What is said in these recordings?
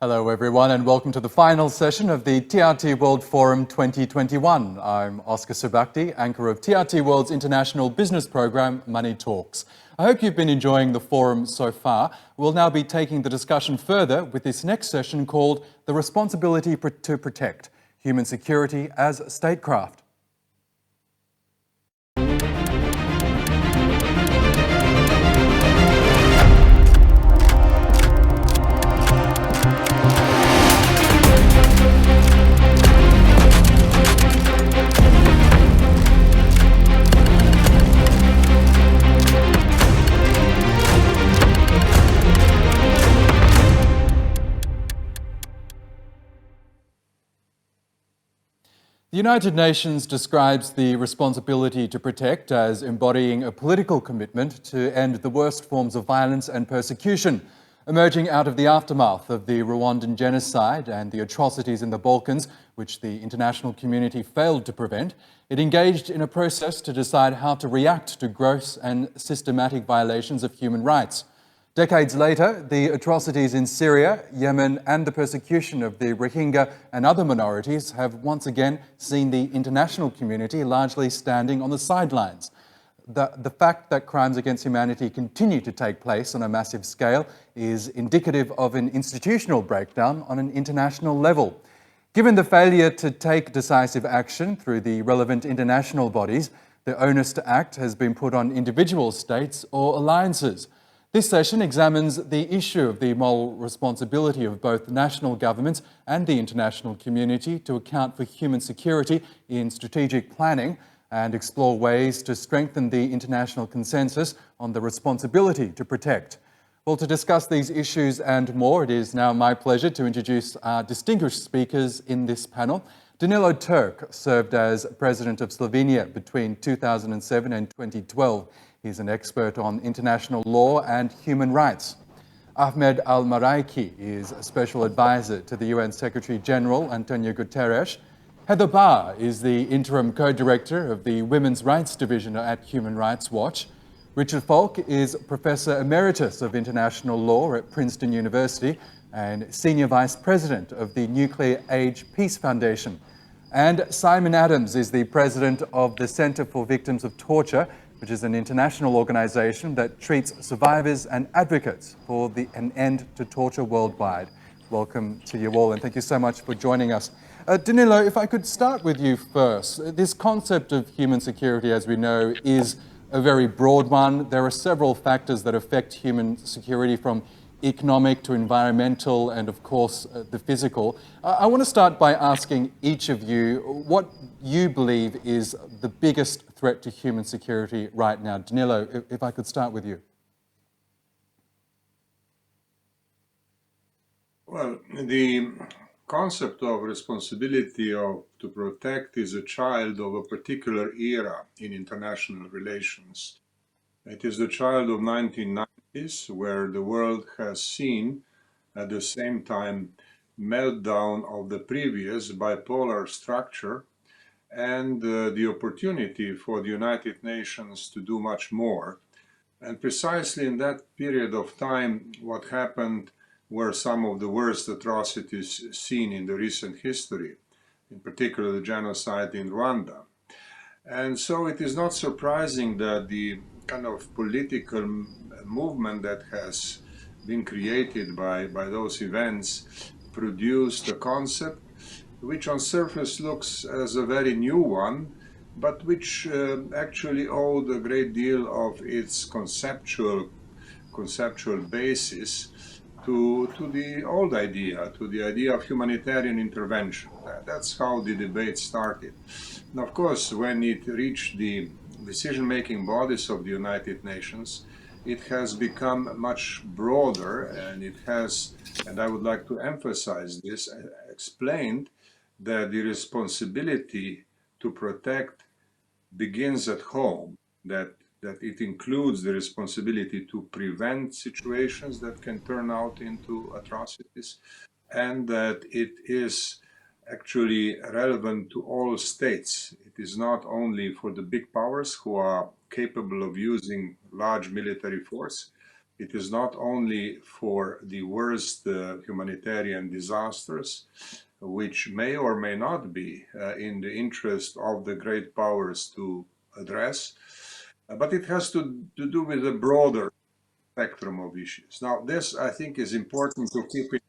Hello everyone and welcome to the final session of the TRT World Forum 2021. I'm Auskar Surbakti, anchor of TRT World's international business program, Money Talks. I hope you've been enjoying the forum so far. We'll now be taking the discussion further with this next session called The Responsibility to Protect, Human Security as Statecraft. The United Nations describes the responsibility to protect as embodying a political commitment to end the worst forms of violence and persecution. Emerging out of the aftermath of the Rwandan genocide and the atrocities in the Balkans, which the international community failed to prevent, it engaged in a process to decide how to react to gross and systematic violations of human rights. Decades later, the atrocities in Syria, Yemen, and the persecution of the Rohingya and other minorities have once again seen the international community largely standing on the sidelines. The fact that crimes against humanity continue to take place on a massive scale is indicative of an institutional breakdown on an international level. Given the failure to take decisive action through the relevant international bodies, the onus to act has been put on individual states or alliances. This session examines the issue of the moral responsibility of both national governments and the international community to account for human security in strategic planning and explore ways to strengthen the international consensus on the responsibility to protect. Well, to discuss these issues and more, it is now my pleasure to introduce our distinguished speakers in this panel. Danilo Turk served as President of Slovenia between 2007 and 2012. He's an expert on international law and human rights. Ahmed Al-Maraiki is a special advisor to the UN Secretary General Antonio Guterres. Heather Barr is the interim co-director of the Women's Rights Division at Human Rights Watch. Richard Falk is Professor Emeritus of International Law at Princeton University and Senior Vice President of the Nuclear Age Peace Foundation. And Simon Adams is the President of the Center for Victims of Torture, which is an international organization that treats survivors and advocates for an end to torture worldwide. Welcome to you all, and thank you so much for joining us. Danilo, if I could start with you first. This concept of human security, as we know, is a very broad one. There are several factors that affect human security, from economic to environmental and, of course, the physical. I want to start by asking each of you what you believe is the biggest threat to human security right now. Danilo, if I could start with you. Well, the concept of responsibility to protect is a child of a particular era in international relations. It is the child of 1990s, where the world has seen at the same time meltdown of the previous bipolar structure and the opportunity for the United Nations to do much more. And precisely in that period of time, what happened were some of the worst atrocities seen in the recent history, in particular the genocide in Rwanda. And so it is not surprising that the kind of political movement that has been created by those events produced a concept which on surface looks as a very new one, but which actually owed a great deal of its conceptual basis to the old idea, to the idea of humanitarian intervention. That's how the debate started. And of course, when it reached the decision-making bodies of the United Nations, it has become much broader, and it has, and I would like to emphasize this, explained that the responsibility to protect begins at home, that it includes the responsibility to prevent situations that can turn out into atrocities, and that it is actually relevant to all states. It is not only for the big powers who are capable of using large military force, It is not only for the worst humanitarian disasters, which may or may not be in the interest of the great powers to address, but it has to do with a broader spectrum of issues. Now, this I think is important to keep in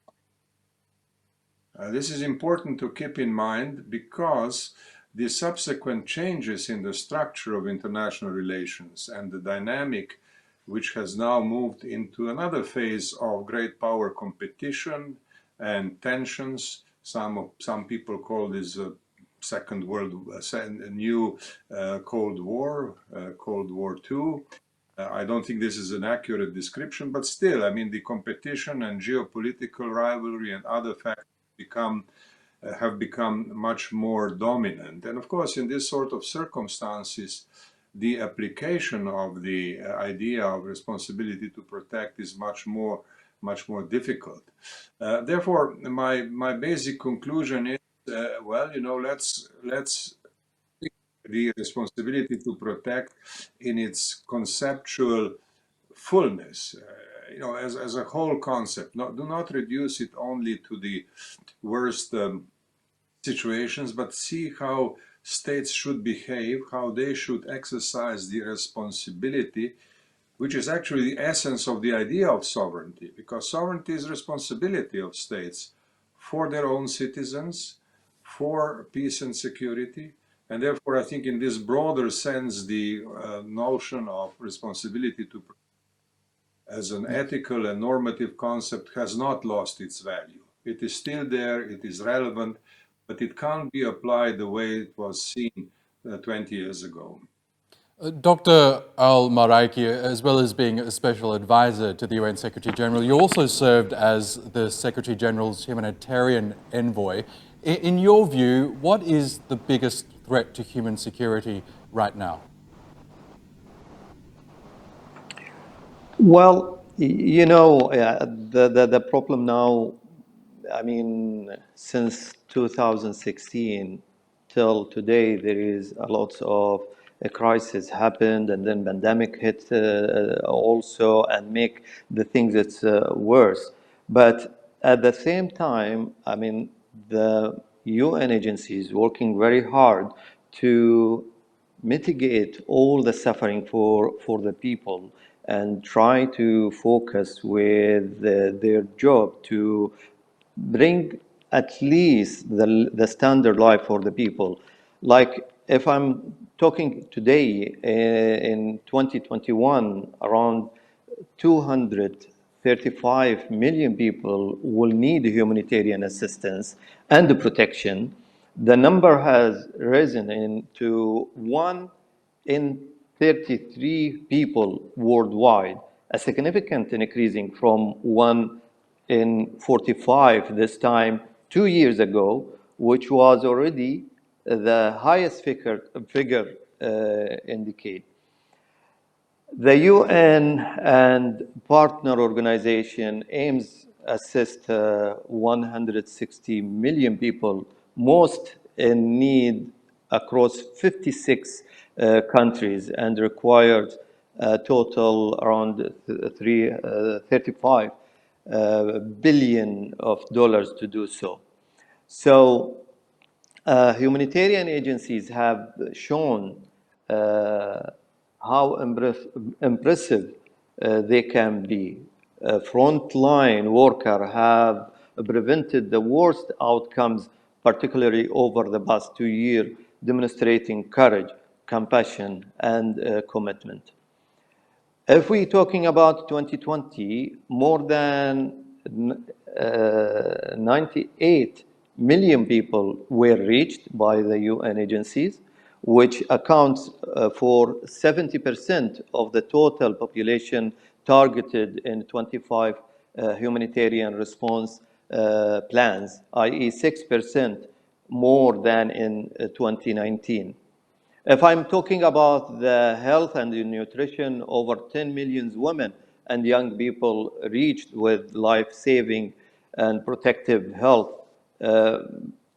this is important to keep in mind because the subsequent changes in the structure of international relations and the dynamic which has now moved into another phase of great power competition and tensions. Some people call this a second world, a new Cold War, Cold War II. I don't think this is an accurate description, but still, I mean, the competition and geopolitical rivalry and other factors have become much more dominant. And of course, in this sort of circumstances, the application of the idea of responsibility to protect is much more difficult. Therefore, my basic conclusion is, well, you know, let's the responsibility to protect in its conceptual fullness, you know, as a whole concept. Do not reduce it only to the worst situations, but see how states should behave, how they should exercise the responsibility, which is actually the essence of the idea of sovereignty, because sovereignty is responsibility of states for their own citizens, for peace and security. And therefore, I think in this broader sense, the notion of responsibility to as an ethical and normative concept has not lost its value. It is still there, it is relevant, but it can't be applied the way it was seen 20 years ago. Dr. Al-Maraiki, as well as being a special advisor to the UN Secretary General, you also served as the Secretary General's humanitarian envoy. In your view, what is the biggest threat to human security right now? Well, you know, the problem now, I mean, since 2016 till today, there is a lot of a crisis happened, and then pandemic hit also, and make the things that's worse. But at the same time, I mean, the UN agencies working very hard to mitigate all the suffering for the people and try to focus with their job to bring at least the standard life for the people. Like if I'm talking today in 2021, around 235 million people will need humanitarian assistance and protection. The number has risen into 1 in 33 people worldwide, a significant increasing from 1 in 45 this time 2 years ago, which was already the highest figure indicate. The UN and partner organization aims assist 160 million people, most in need across 56 countries, and required a total around 35 billion of dollars to do so. So humanitarian agencies have shown how impressive they can be. Frontline workers have prevented the worst outcomes, particularly over the past 2 years, demonstrating courage, compassion, and commitment. If we're talking about 2020, more than 98 million people were reached by the UN agencies, which accounts for 70% of the total population targeted in 25 humanitarian response plans, i.e. 6% more than in 2019. If I'm talking about the health and the nutrition, over 10 million women and young people reached with life-saving and protective health.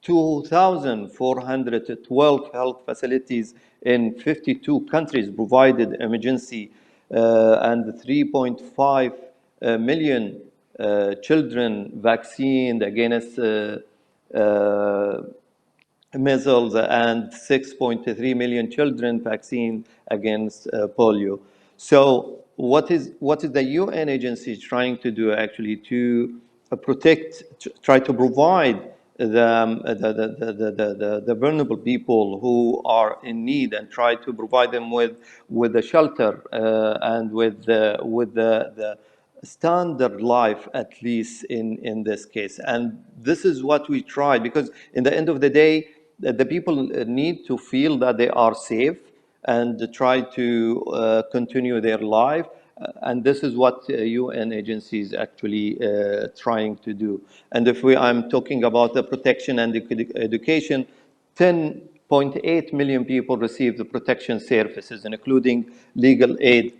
2,412 health facilities in 52 countries provided emergency and 3.5 million children vaccinated against measles and 6.3 million children vaccinated against polio. So what is the UN agency trying to do actually to protect, try to provide the vulnerable people who are in need and try to provide them with the shelter and with the standard life, at least in this case. And this is what we try, because in the end of the day, the people need to feel that they are safe and try to continue their life. And this is what UN agencies actually trying to do. And if I'm talking about the protection and education, 10.8 million people receive the protection services, including legal aid,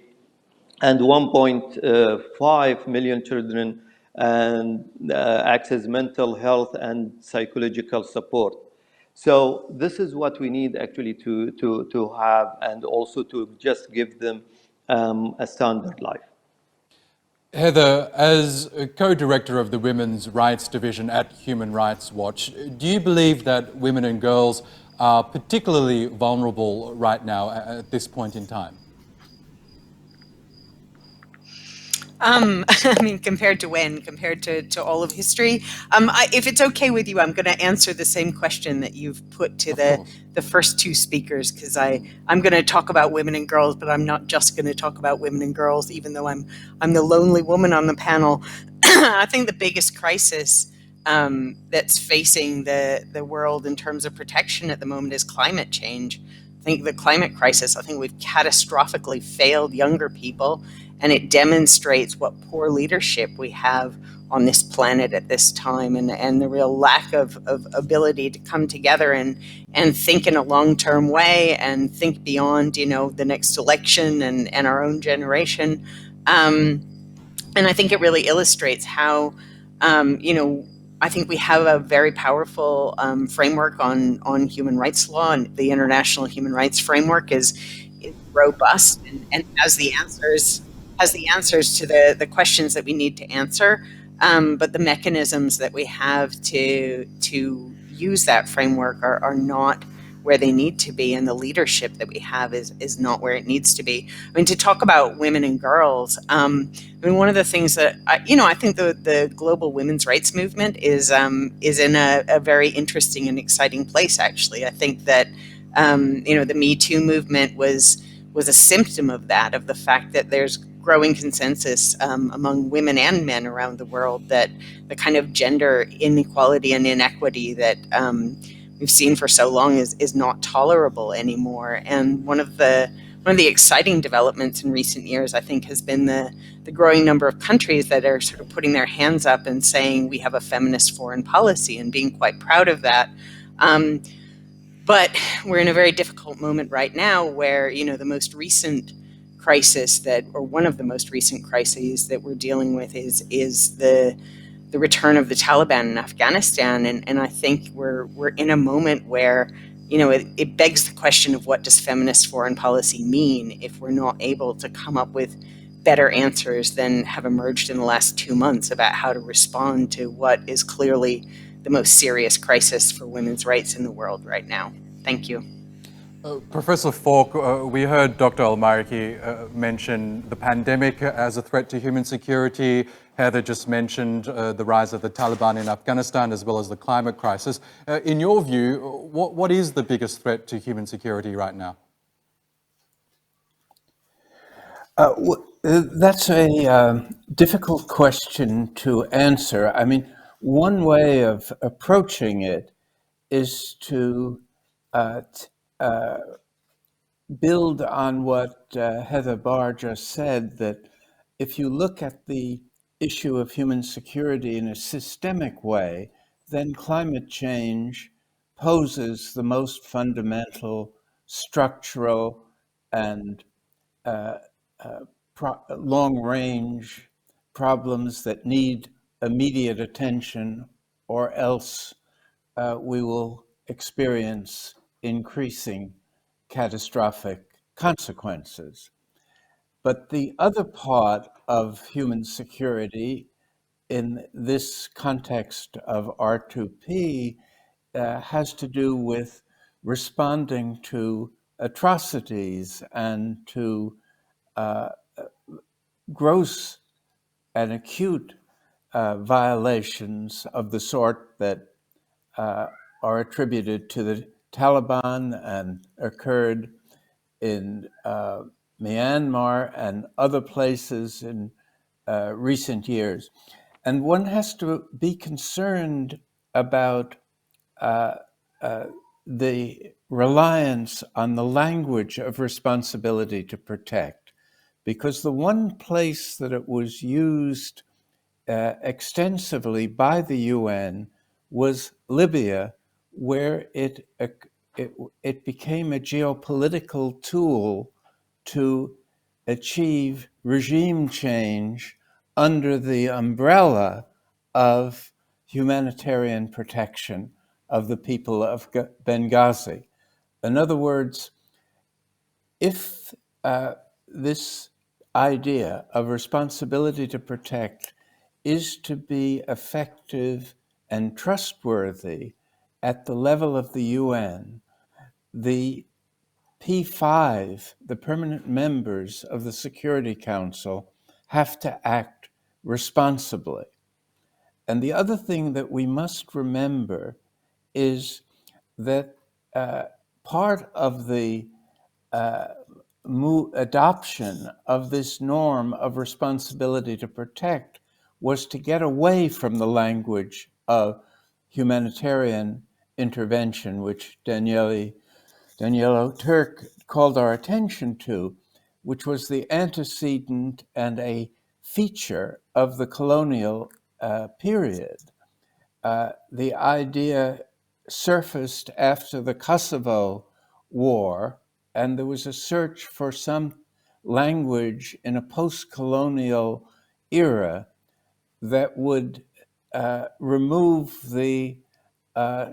and 1.5 million children and access mental health and psychological support. So this is what we need actually to have, and also to just give them a standard life. Heather, as a co-director of the Women's Rights Division at Human Rights Watch, do you believe that women and girls are particularly vulnerable right now at this point in time? I mean, compared to when? Compared to all of history? If it's okay with you, I'm going to answer the same question that you've put to the first two speakers, because I'm going to talk about women and girls, but I'm not just going to talk about women and girls, even though I'm the lonely woman on the panel. I think the biggest crisis that's facing the world in terms of protection at the moment is climate change. I think the climate crisis, I think we've catastrophically failed younger people, and it demonstrates what poor leadership we have on this planet at this time, and the real lack of ability to come together and think in a long-term way and think beyond, the next election and our own generation. And I think it really illustrates how, I think we have a very powerful framework on human rights law, and the international human rights framework is robust and has the answers to the questions that we need to answer. But the mechanisms that we have to use that framework are not where they need to be, and the leadership that we have is not where it needs to be. I mean, to talk about women and girls, I mean, one of the things that I think the global women's rights movement is in a very interesting and exciting place. Actually, I think that the Me Too movement was a symptom of that, of the fact that there's growing consensus among women and men around the world that the kind of gender inequality and inequity that we've seen for so long is not tolerable anymore. And one of the exciting developments in recent years, I think, has been the growing number of countries that are sort of putting their hands up and saying we have a feminist foreign policy, and being quite proud of that. But we're in a very difficult moment right now where, the most recent crisis or one of the most recent crises that we're dealing with is the return of the Taliban in Afghanistan. And I think we're in a moment where, it begs the question of what does feminist foreign policy mean if we're not able to come up with better answers than have emerged in the last 2 months about how to respond to what is clearly the most serious crisis for women's rights in the world right now. Thank you. Professor Falk, we heard Dr. Al-Maliki mention the pandemic as a threat to human security. Heather just mentioned the rise of the Taliban in Afghanistan, as well as the climate crisis. In your view, what is the biggest threat to human security right now? That's a difficult question to answer. I mean, one way of approaching it is to build on what Heather Barr just said, that if you look at the issue of human security in a systemic way, then climate change poses the most fundamental structural and long-range problems that need immediate attention, or else we will experience increasing catastrophic consequences. But the other part of human security in this context of R2P has to do with responding to atrocities and to gross and acute violations of the sort that are attributed to the Taliban and occurred in Myanmar and other places in recent years. And one has to be concerned about the reliance on the language of responsibility to protect, because the one place that it was used extensively by the UN was Libya, where it became a geopolitical tool to achieve regime change under the umbrella of humanitarian protection of the people of Benghazi. In other words, if this idea of responsibility to protect is to be effective and trustworthy at the level of the UN, the P5, the permanent members of the Security Council, have to act responsibly. And the other thing that we must remember is that part of the adoption of this norm of responsibility to protect was to get away from the language of humanitarian intervention, which Daniela Turk called our attention to, which was the antecedent and a feature of the colonial period. The idea surfaced after the Kosovo War, and there was a search for some language in a post-colonial era that would remove the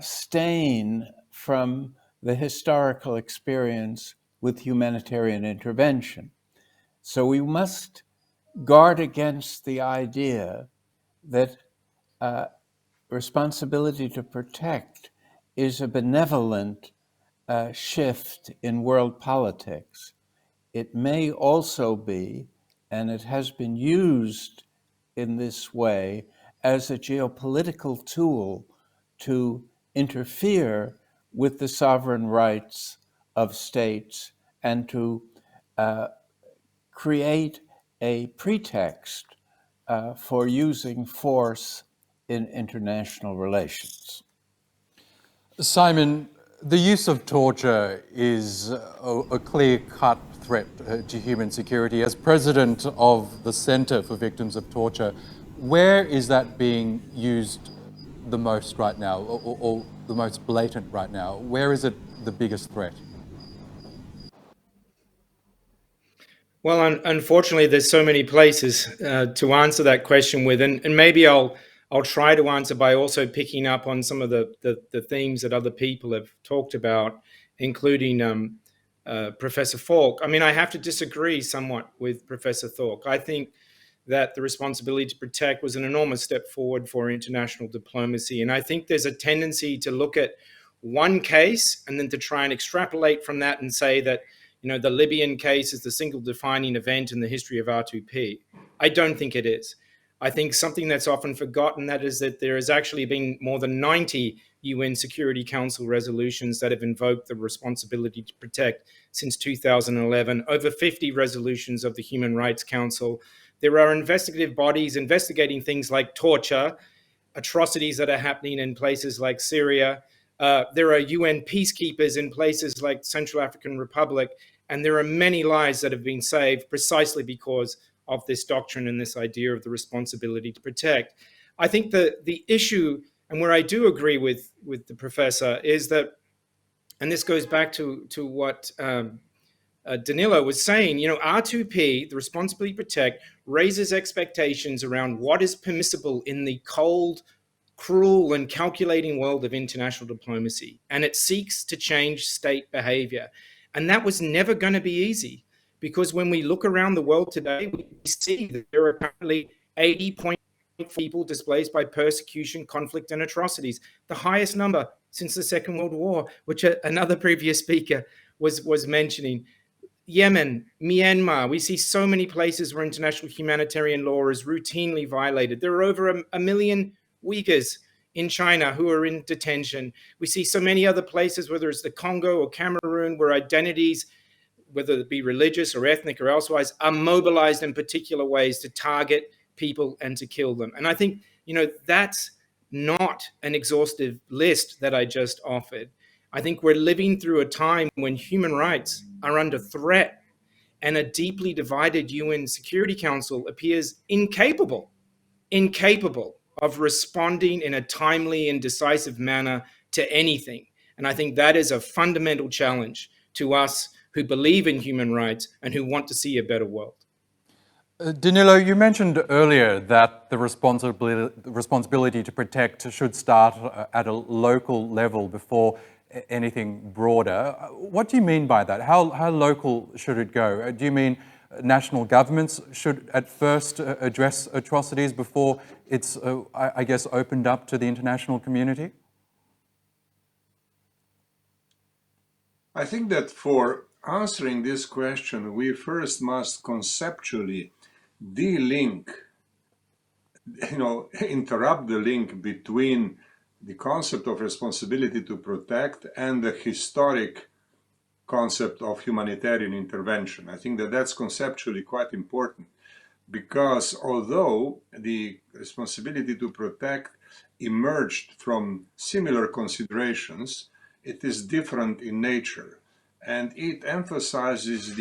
stain from the historical experience with humanitarian intervention. So we must guard against the idea that responsibility to protect is a benevolent shift in world politics. It may also be, and it has been used in this way, as a geopolitical tool to interfere with the sovereign rights of states and to create a pretext for using force in international relations. Simon, the use of torture is a clear-cut threat to human security. As president of the Centre for Victims of Torture, where is that being used the most right now, or the most blatant right now? Where is it the biggest threat? Well, unfortunately, there's so many places to answer that question with, and maybe I'll try to answer by also picking up on some of the themes that other people have talked about, including Professor Falk. I mean, I have to disagree somewhat with Professor Falk. I think that the responsibility to protect was an enormous step forward for international diplomacy, and I think there's a tendency to look at one case and then to try and extrapolate from that and say that, you know, the Libyan case is the single defining event in the history of R2P. I don't think it is. I think something that's often forgotten, that is that there has actually been more than 90 UN Security Council resolutions that have invoked the responsibility to protect since 2011, over 50 resolutions of the Human Rights Council. There are investigative bodies investigating things like torture, atrocities that are happening in places like Syria. There are UN peacekeepers in places like Central African Republic, and there are many lives that have been saved precisely because of this doctrine and this idea of the responsibility to protect. I think the issue, and where I do agree with the professor, is that, and this goes back to what Danilo was saying, you know, R2P, the responsibility to protect, raises expectations around what is permissible in the cold, cruel and calculating world of international diplomacy. And it seeks to change state behavior. And that was never going to be easy, because when we look around the world today, we see that there are currently 80 people displaced by persecution, conflict, and atrocities, the highest number since the Second World War, which another previous speaker was mentioning. Yemen, Myanmar, we see so many places where international humanitarian law is routinely violated. There are over a million Uyghurs in China who are in detention. We see so many other places, whether it's the Congo or Cameroon, where identities, whether it be religious or ethnic or elsewise, are mobilized in particular ways to target people and to kill them. And I think, that's not an exhaustive list that I just offered. I think we're living through a time when human rights are under threat, and a deeply divided UN Security Council appears incapable of responding in a timely and decisive manner to anything. And I think that is a fundamental challenge to us who believe in human rights and who want to see a better world. Danilo, you mentioned earlier that the responsibility to protect should start at a local level before anything broader. What do you mean by that? How local should it go? Do you mean national governments should at first address atrocities before it's, I guess, opened up to the international community? I think that for answering this question, we first must conceptually de-link, interrupt the link between the concept of responsibility to protect and the historic concept of humanitarian intervention. I think that that's conceptually quite important, because although the responsibility to protect emerged from similar considerations, it is different in nature, and it emphasizes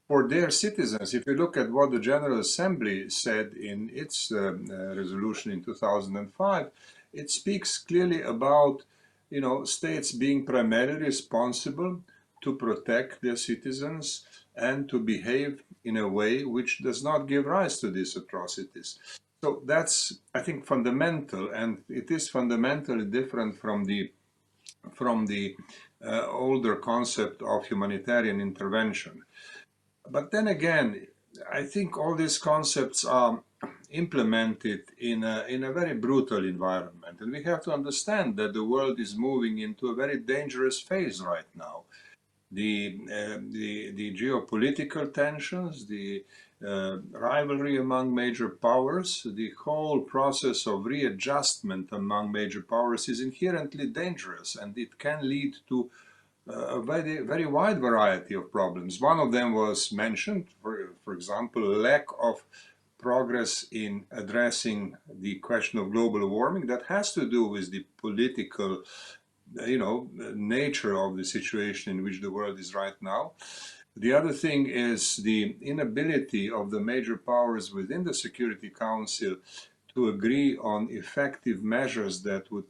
for their citizens. If you look at what the General Assembly said in its resolution in 2005, it speaks clearly about, states being primarily responsible to protect their citizens and to behave in a way which does not give rise to these atrocities. So that's, I think, fundamental, and it is fundamentally different from the older concept of humanitarian intervention. But then again, I think all these concepts are implemented in a very brutal environment, and we have to understand that the world is moving into a very dangerous phase right now. The geopolitical tensions, the rivalry among major powers, the whole process of readjustment among major powers is inherently dangerous, and it can lead to a very, very wide variety of problems. One of them was mentioned, for example, lack of progress in addressing the question of global warming. That has to do with the political, nature of the situation in which the world is right now. The other thing is the inability of the major powers within the Security Council to agree on effective measures that would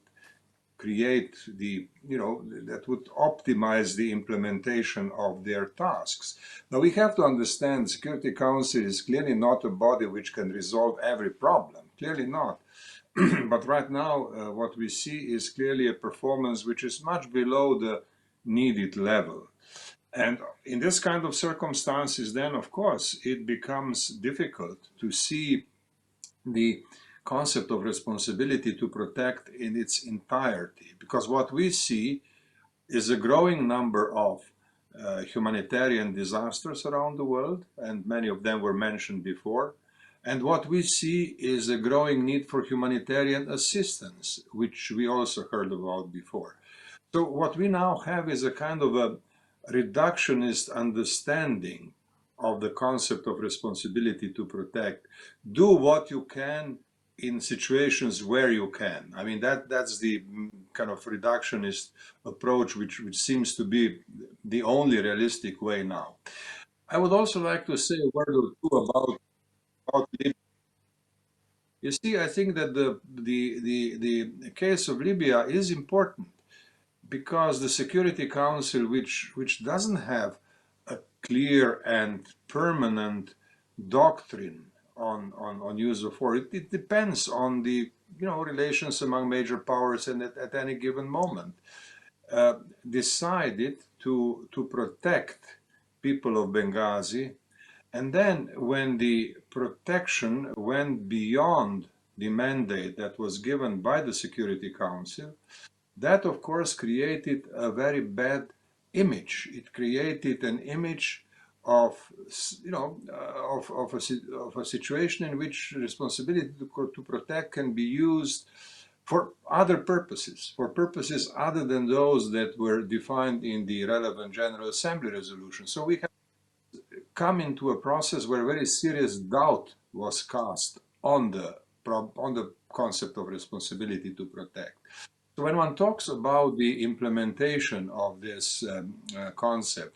create that would optimize the implementation of their tasks. Now, we have to understand the Security Council is clearly not a body which can resolve every problem, clearly not. But right now, what we see is clearly a performance which is much below the needed level. And in this kind of circumstances, then, of course, it becomes difficult to see the concept of responsibility to protect in its entirety, because what we see is a growing number of humanitarian disasters around the world, and many of them were mentioned before. And what we see is a growing need for humanitarian assistance, which we also heard about before. So what we now have is a kind of a reductionist understanding of the concept of responsibility to protect. Do what you can in situations where you can. I mean, that's the kind of reductionist approach which seems to be the only realistic way now. I would also like to say a word or two about Libya. You see, I think that the case of Libya is important, because the Security Council, which doesn't have a clear and permanent doctrine on use of force, it depends on the relations among major powers and at any given moment. decided to protect people of Benghazi. And then when the protection went beyond the mandate that was given by the Security Council, that of course created a very bad image. It created an image of, of a situation in which responsibility to protect can be used for other purposes, for purposes other than those that were defined in the relevant General Assembly resolution. So we have come into a process where very serious doubt was cast on the concept of responsibility to protect. So when one talks about the implementation of this concept,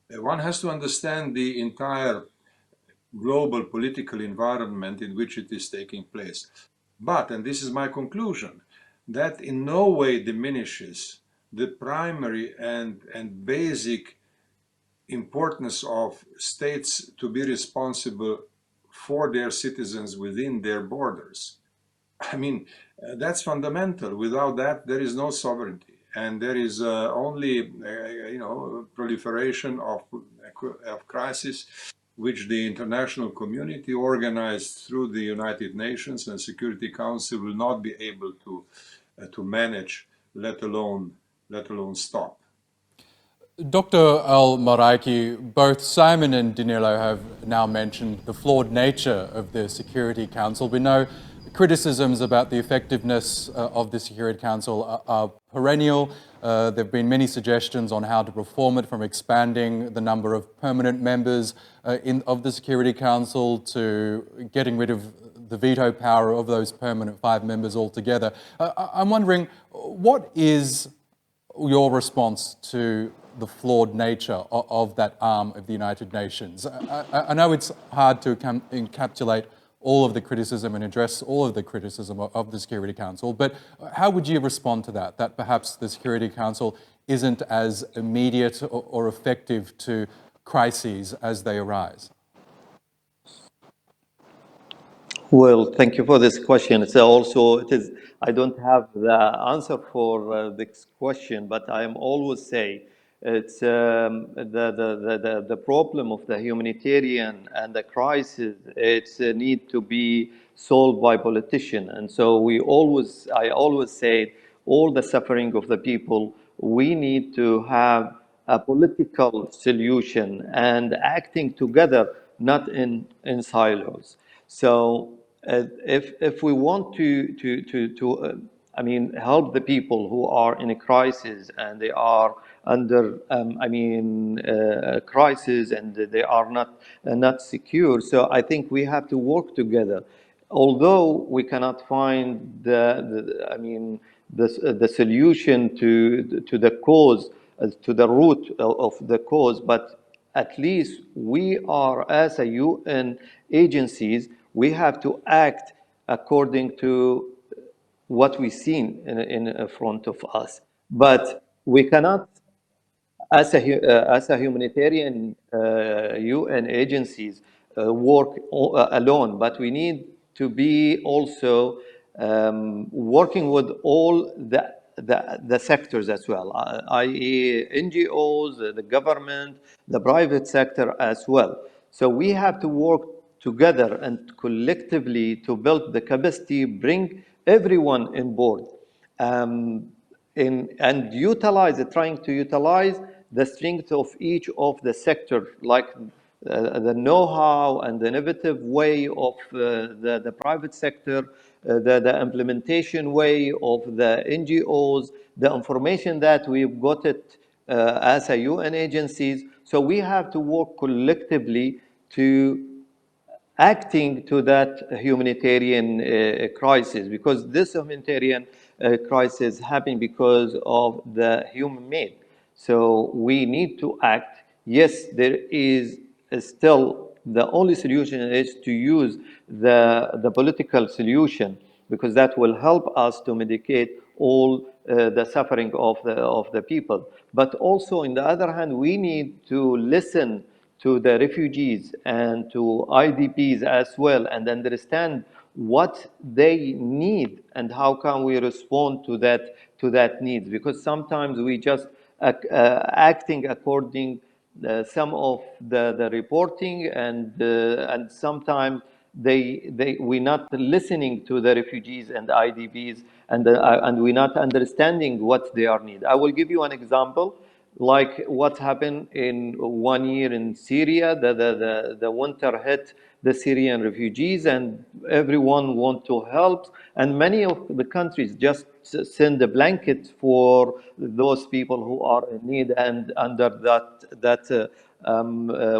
one has to understand the entire global political environment in which it is taking place. But, and this is my conclusion, that in no way diminishes the primary and basic importance of states to be responsible for their citizens within their borders. I mean, that's fundamental. Without that, there is no sovereignty, and there is only, proliferation of crisis, which the international community, organized through the United Nations and Security Council, will not be able to manage, let alone stop. Dr. Al-Maraiki, both Simon and Danilo have now mentioned the flawed nature of the Security Council. We know criticisms about the effectiveness of the Security Council are perennial. There have been many suggestions on how to reform it, from expanding the number of permanent members of the Security Council to getting rid of the veto power of those permanent 5 members altogether. I'm wondering, what is your response to the flawed nature of that arm of the United Nations? I know it's hard to encapsulate all of the criticism and address all of the criticism of the Security Council, but how would you respond to that perhaps the Security Council isn't as immediate or effective to crises as they arise? Well, thank you for this question. I don't have the answer for this question, but I am always say it's the problem of the humanitarian and the crisis. It's a need to be solved by politicians, and so I always say, all the suffering of the people, we need to have a political solution and acting together, not in silos. So if we want to help the people who are in a crisis and they are under crisis and they are not secure, so I think we have to work together. Although we cannot find the solution to the cause, to the root of the cause, but at least we are, as a UN agencies, we have to act according to what we've seen in front of us. But we cannot, as a humanitarian UN agencies, work alone, but we need to be also working with all the sectors as well, i.e. NGOs, the government, the private sector as well. So we have to work together and collectively to build the capacity, bring everyone on board, and trying to utilize the strength of each of the sector, like the know-how and the innovative way of the private sector, the implementation way of the NGOs, the information that we've got it as a UN agencies. So we have to work collectively to acting to that humanitarian crisis, because this humanitarian crisis happened because of the human made. So we need to act. Yes, there is still, the only solution is to use the political solution, because that will help us to mitigate all the suffering of the people. But also, on the other hand, we need to listen to the refugees and to IDPs as well, and understand what they need and how can we respond to that need, because sometimes we just acting according some of the reporting, and sometimes we're not listening to the refugees and IDPs, and we're not understanding what they are need. I will give you an example, like what happened in 1 year in Syria. The winter hit the Syrian refugees, and everyone want to help, and many of the countries just send a blanket for those people who are in need and under that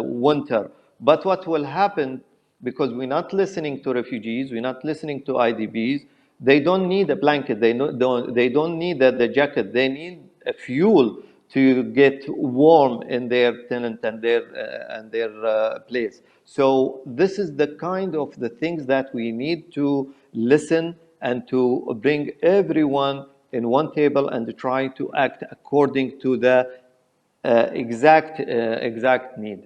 winter. But what will happen, because we're not listening to refugees, we're not listening to IDPs, they don't need a blanket, they don't need the jacket, they need a fuel to get warm in their tenant and their place. So this is the kind of the things that we need to listen and to bring everyone in one table and try to act according to the exact need.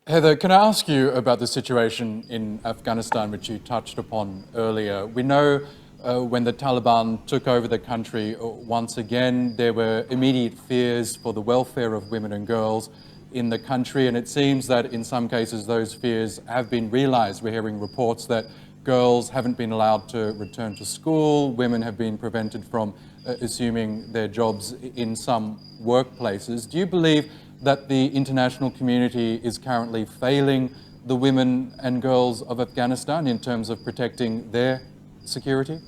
Heather, can I ask you about the situation in Afghanistan, which you touched upon earlier? We know when the Taliban took over the country, once again, there were immediate fears for the welfare of women and girls in the country, and it seems that in some cases those fears have been realized. We're hearing reports that girls haven't been allowed to return to school, women have been prevented from assuming their jobs in some workplaces. Do you believe that the international community is currently failing the women and girls of Afghanistan in terms of protecting their security?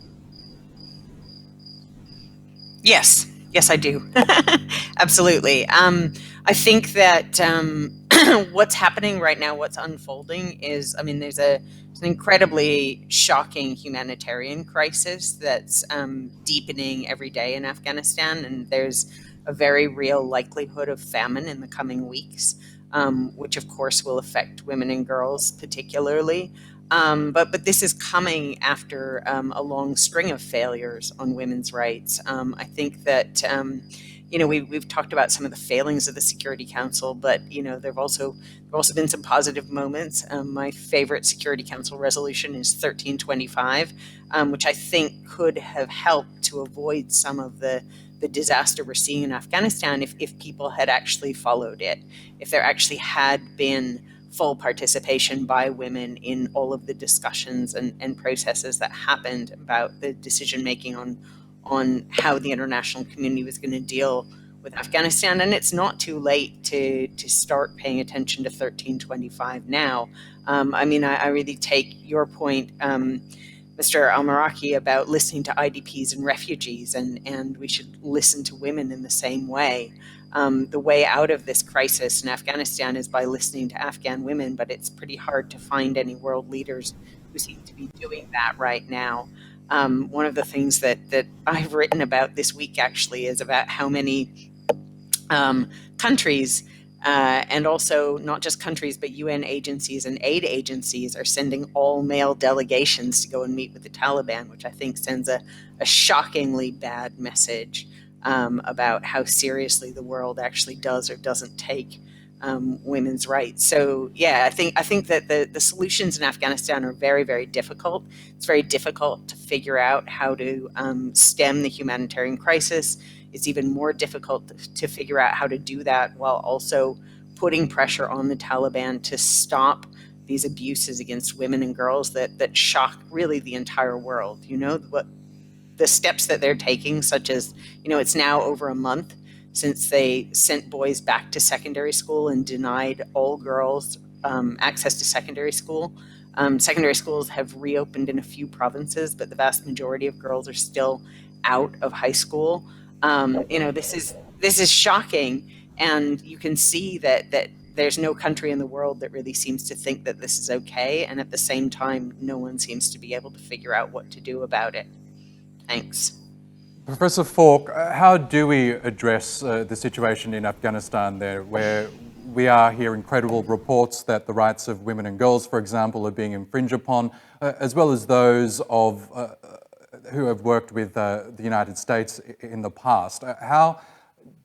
Yes, I do. Absolutely. I think that what's happening right now, what's unfolding is, I mean, there's an incredibly shocking humanitarian crisis that's deepening every day in Afghanistan, and there's a very real likelihood of famine in the coming weeks, which of course will affect women and girls particularly. But this is coming after a long string of failures on women's rights. I think that we've talked about some of the failings of the Security Council, but there've also been some positive moments. My favorite Security Council resolution is 1325, which I think could have helped to avoid some of the disaster we're seeing in Afghanistan if people had actually followed it, if there actually had been full participation by women in all of the discussions and processes that happened about the decision making on how the international community was going to deal with Afghanistan. And it's not too late to start paying attention to 1325 now. I really take your point, Mr. Al-Maraki, about listening to IDPs and refugees, and we should listen to women in the same way. The way out of this crisis in Afghanistan is by listening to Afghan women, but it's pretty hard to find any world leaders who seem to be doing that right now. One of the things that I've written about this week actually is about how many countries, and also not just countries, but UN agencies and aid agencies are sending all male delegations to go and meet with the Taliban, which I think sends a shockingly bad message about how seriously the world actually does or doesn't take women's rights. So yeah, I think that the solutions in Afghanistan are very, very difficult. It's very difficult to figure out how to stem the humanitarian crisis. It's even more difficult to figure out how to do that while also putting pressure on the Taliban to stop these abuses against women and girls that shock really the entire world. What the steps that they're taking, such as, it's now over a month since they sent boys back to secondary school and denied all girls access to secondary school. Secondary schools have reopened in a few provinces, but the vast majority of girls are still out of high school. This is shocking, and you can see that there's no country in the world that really seems to think that this is okay, and at the same time, no one seems to be able to figure out what to do about it. Thanks. Professor Falk, how do we address the situation in Afghanistan there, where we are hearing credible reports that the rights of women and girls, for example, are being infringed upon, as well as those of who have worked with the United States in the past? How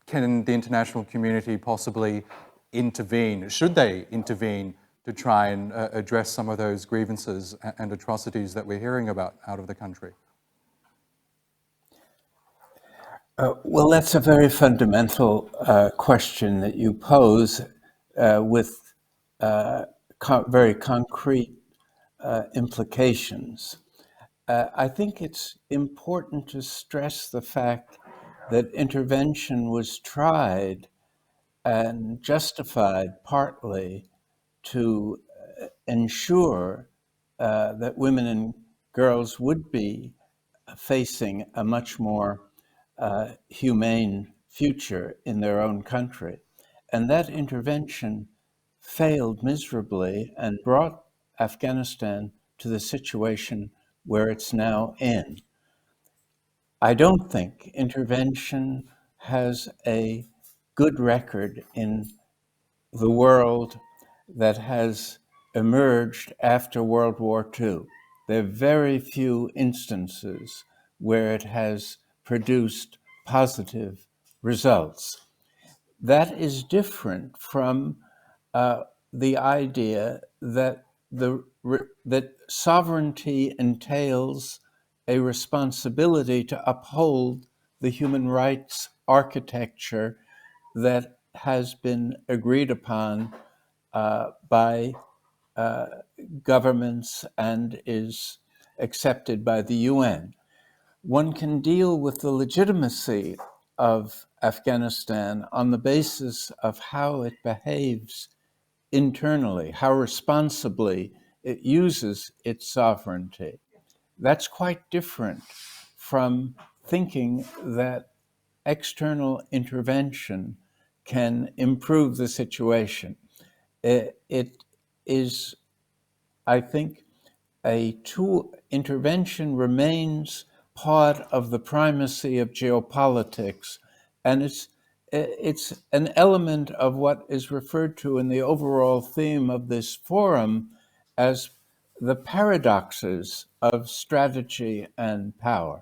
can the international community possibly intervene? Should they intervene to try and address some of those grievances and atrocities that we're hearing about out of the country? Well, that's a very fundamental question that you pose with very concrete implications. I think it's important to stress the fact that intervention was tried and justified partly to ensure that women and girls would be facing a much more humane future in their own country. And that intervention failed miserably and brought Afghanistan to the situation where it's now in. I don't think intervention has a good record in the world that has emerged after World War II. There are very few instances where it has produced positive results. That is different from the idea that that sovereignty entails a responsibility to uphold the human rights architecture that has been agreed upon by governments and is accepted by the UN. One can deal with the legitimacy of Afghanistan on the basis of how it behaves internally, how responsibly it uses its sovereignty. That's quite different from thinking that external intervention can improve the situation. It is, I think, intervention remains part of the primacy of geopolitics, and it's an element of what is referred to in the overall theme of this forum as the paradoxes of strategy and power,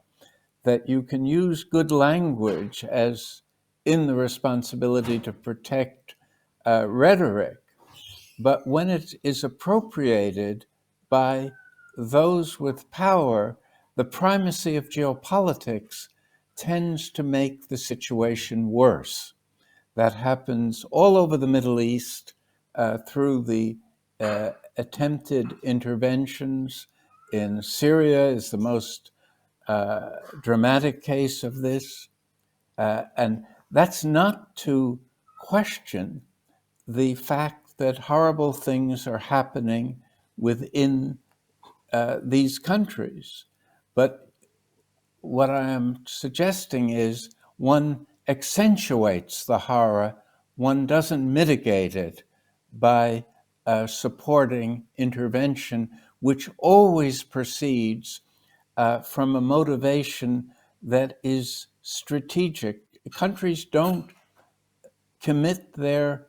that you can use good language as in the responsibility to protect rhetoric, but when it is appropriated by those with power, the primacy of geopolitics tends to make the situation worse. That happens all over the Middle East through the attempted interventions. In Syria is the most dramatic case of this. And that's not to question the fact that horrible things are happening within these countries. But what I am suggesting is one accentuates the horror, one doesn't mitigate it by supporting intervention, which always proceeds from a motivation that is strategic. Countries don't commit their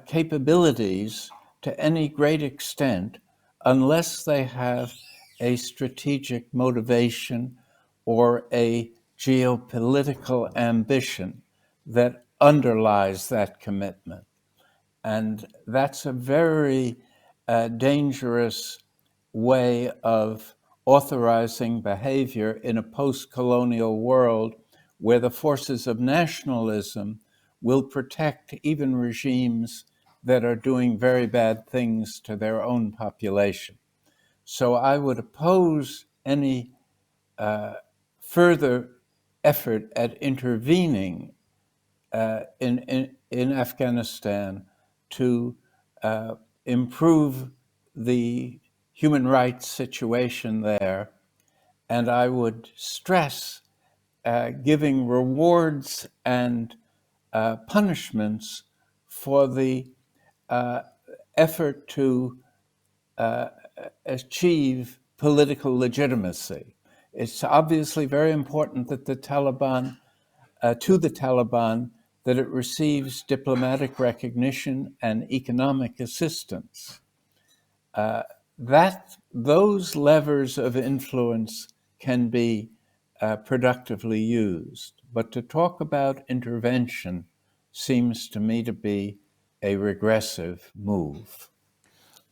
capabilities to any great extent unless they have a strategic motivation or a geopolitical ambition that underlies that commitment. And that's a very dangerous way of authorizing behavior in a post-colonial world where the forces of nationalism will protect even regimes that are doing very bad things to their own population. So I would oppose any further effort at intervening in Afghanistan to improve the human rights situation there. And I would stress giving rewards and punishments for the effort to achieve political legitimacy. It's obviously very important that the Taliban, that it receives diplomatic recognition and economic assistance. Those levers of influence can be productively used. But to talk about intervention seems to me to be a regressive move.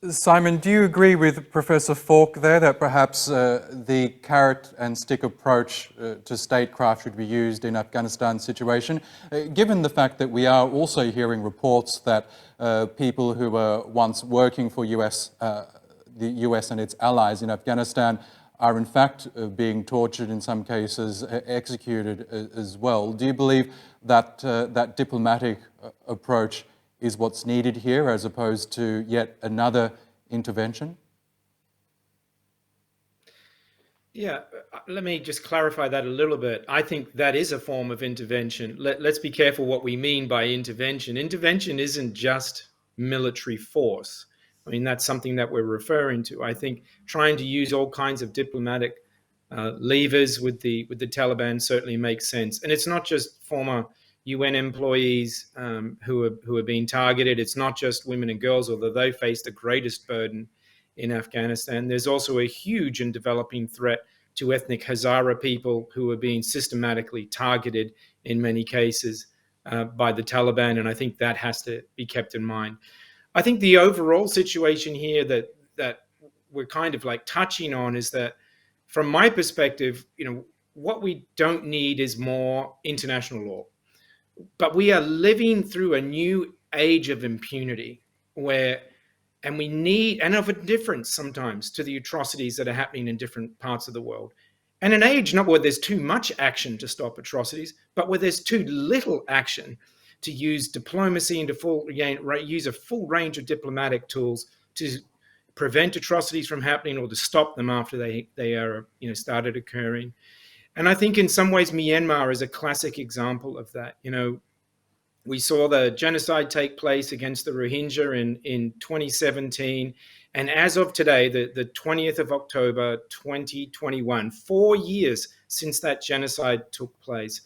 Simon, do you agree with Professor Falk there that perhaps the carrot and stick approach to statecraft should be used in Afghanistan's situation, given the fact that we are also hearing reports that people who were once working for the US and its allies in Afghanistan are in fact being tortured, in some cases executed as well? Do you believe that that diplomatic approach is what's needed here as opposed to yet another intervention? Yeah, let me just clarify that a little bit. I think that is a form of intervention. Let's be careful what we mean by intervention. Intervention isn't just military force. I mean, that's something that we're referring to. I think trying to use all kinds of diplomatic levers with the Taliban certainly makes sense. And it's not just former UN employees who are being targeted. It's not just women and girls, although they face the greatest burden in Afghanistan. There's also a huge and developing threat to ethnic Hazara people who are being systematically targeted in many cases by the Taliban, and I think that has to be kept in mind. I think the overall situation here that we're kind of like touching on is that, from my perspective, what we don't need is more international law. But we are living through a new age of impunity and we need, and of a difference sometimes to the atrocities that are happening in different parts of the world. And an age not where there's too much action to stop atrocities, but where there's too little action to use diplomacy and to use a full range of diplomatic tools to prevent atrocities from happening or to stop them after they are started occurring. And I think in some ways Myanmar is a classic example of that. We saw the genocide take place against the Rohingya in 2017. And as of today, the 20th of October, 2021, 4 years since that genocide took place,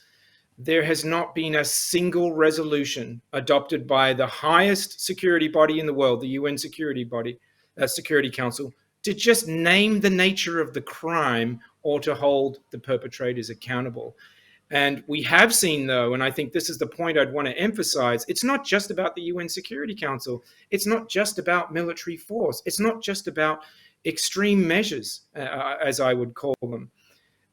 there has not been a single resolution adopted by the highest security body in the world, the UN Security Council, to just name the nature of the crime or to hold the perpetrators accountable. And we have seen, though, and I think this is the point I'd want to emphasize, it's not just about the UN Security Council. It's not just about military force. It's not just about extreme measures, as I would call them.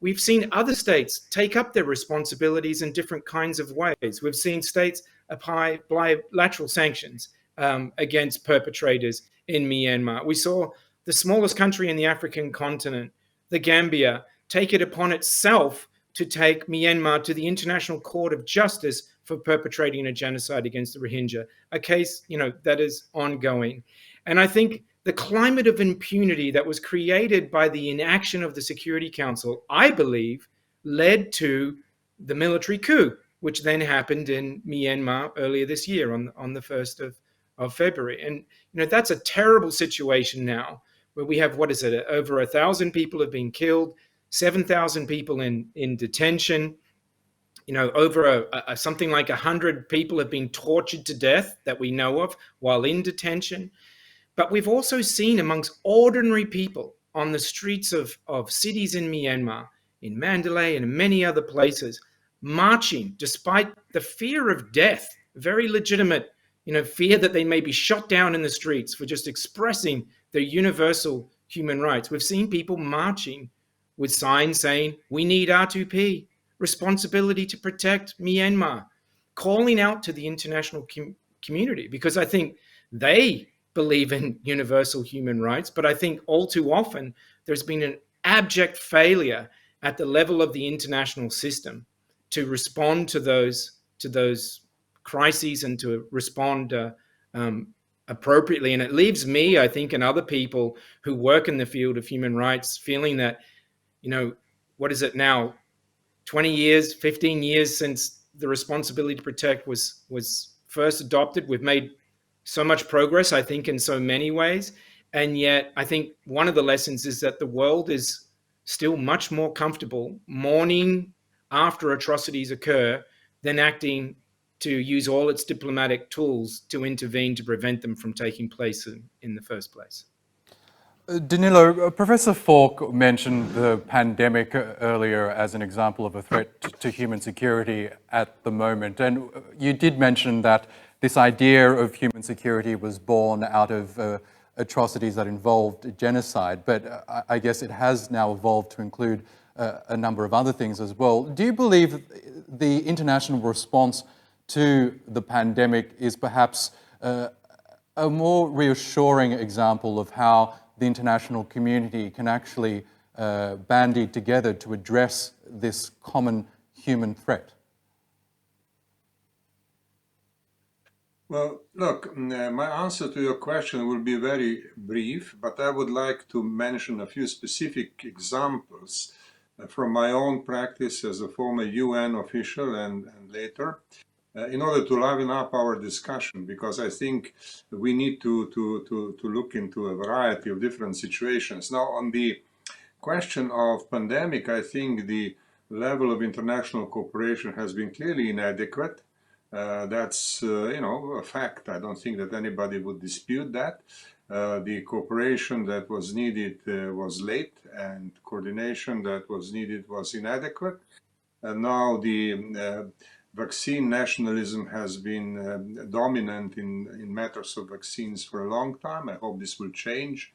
We've seen other states take up their responsibilities in different kinds of ways. We've seen states apply bilateral sanctions against perpetrators in Myanmar. We saw the smallest country in the African continent, the Gambia, take it upon itself to take Myanmar to the International Court of Justice for perpetrating a genocide against the Rohingya, a case, that is ongoing. And I think the climate of impunity that was created by the inaction of the Security Council, I believe, led to the military coup, which then happened in Myanmar earlier this year on the 1st of February. And, that's a terrible situation now where we have, over 1,000 people have been killed, 7,000 people in detention, over something like 100 people have been tortured to death that we know of while in detention. But we've also seen amongst ordinary people on the streets of cities in Myanmar, in Mandalay and in many other places, marching despite the fear of death, very legitimate, fear that they may be shot down in the streets for just expressing their universal human rights. We've seen people marching with signs saying, "We need R2P, responsibility to protect Myanmar," calling out to the international community, because I think they believe in universal human rights, but I think all too often there's been an abject failure at the level of the international system to respond to those crises and to respond appropriately. And it leaves me, I think, and other people who work in the field of human rights feeling that, what is it now, 20 years, 15 years since the responsibility to protect was first adopted. We've made so much progress, I think, in so many ways. And yet, I think one of the lessons is that the world is still much more comfortable mourning after atrocities occur than acting to use all its diplomatic tools to intervene to prevent them from taking place in the first place. Danilo, Professor Falk mentioned the pandemic earlier as an example of a threat to human security at the moment. And you did mention that this idea of human security was born out of atrocities that involved genocide, but I guess it has now evolved to include a number of other things as well. Do you believe the international response to the pandemic is perhaps a more reassuring example of how the international community can actually bandy together to address this common human threat? Well, look, my answer to your question will be very brief, but I would like to mention a few specific examples from my own practice as a former UN official and later, in order to liven up our discussion, because I think we need to look into a variety of different situations. Now, on the question of pandemic, I think the level of international cooperation has been clearly inadequate. That's a fact. I don't think that anybody would dispute that. The cooperation that was needed was late, and coordination that was needed was inadequate. And now the vaccine nationalism has been dominant in matters of vaccines for a long time. I hope this will change.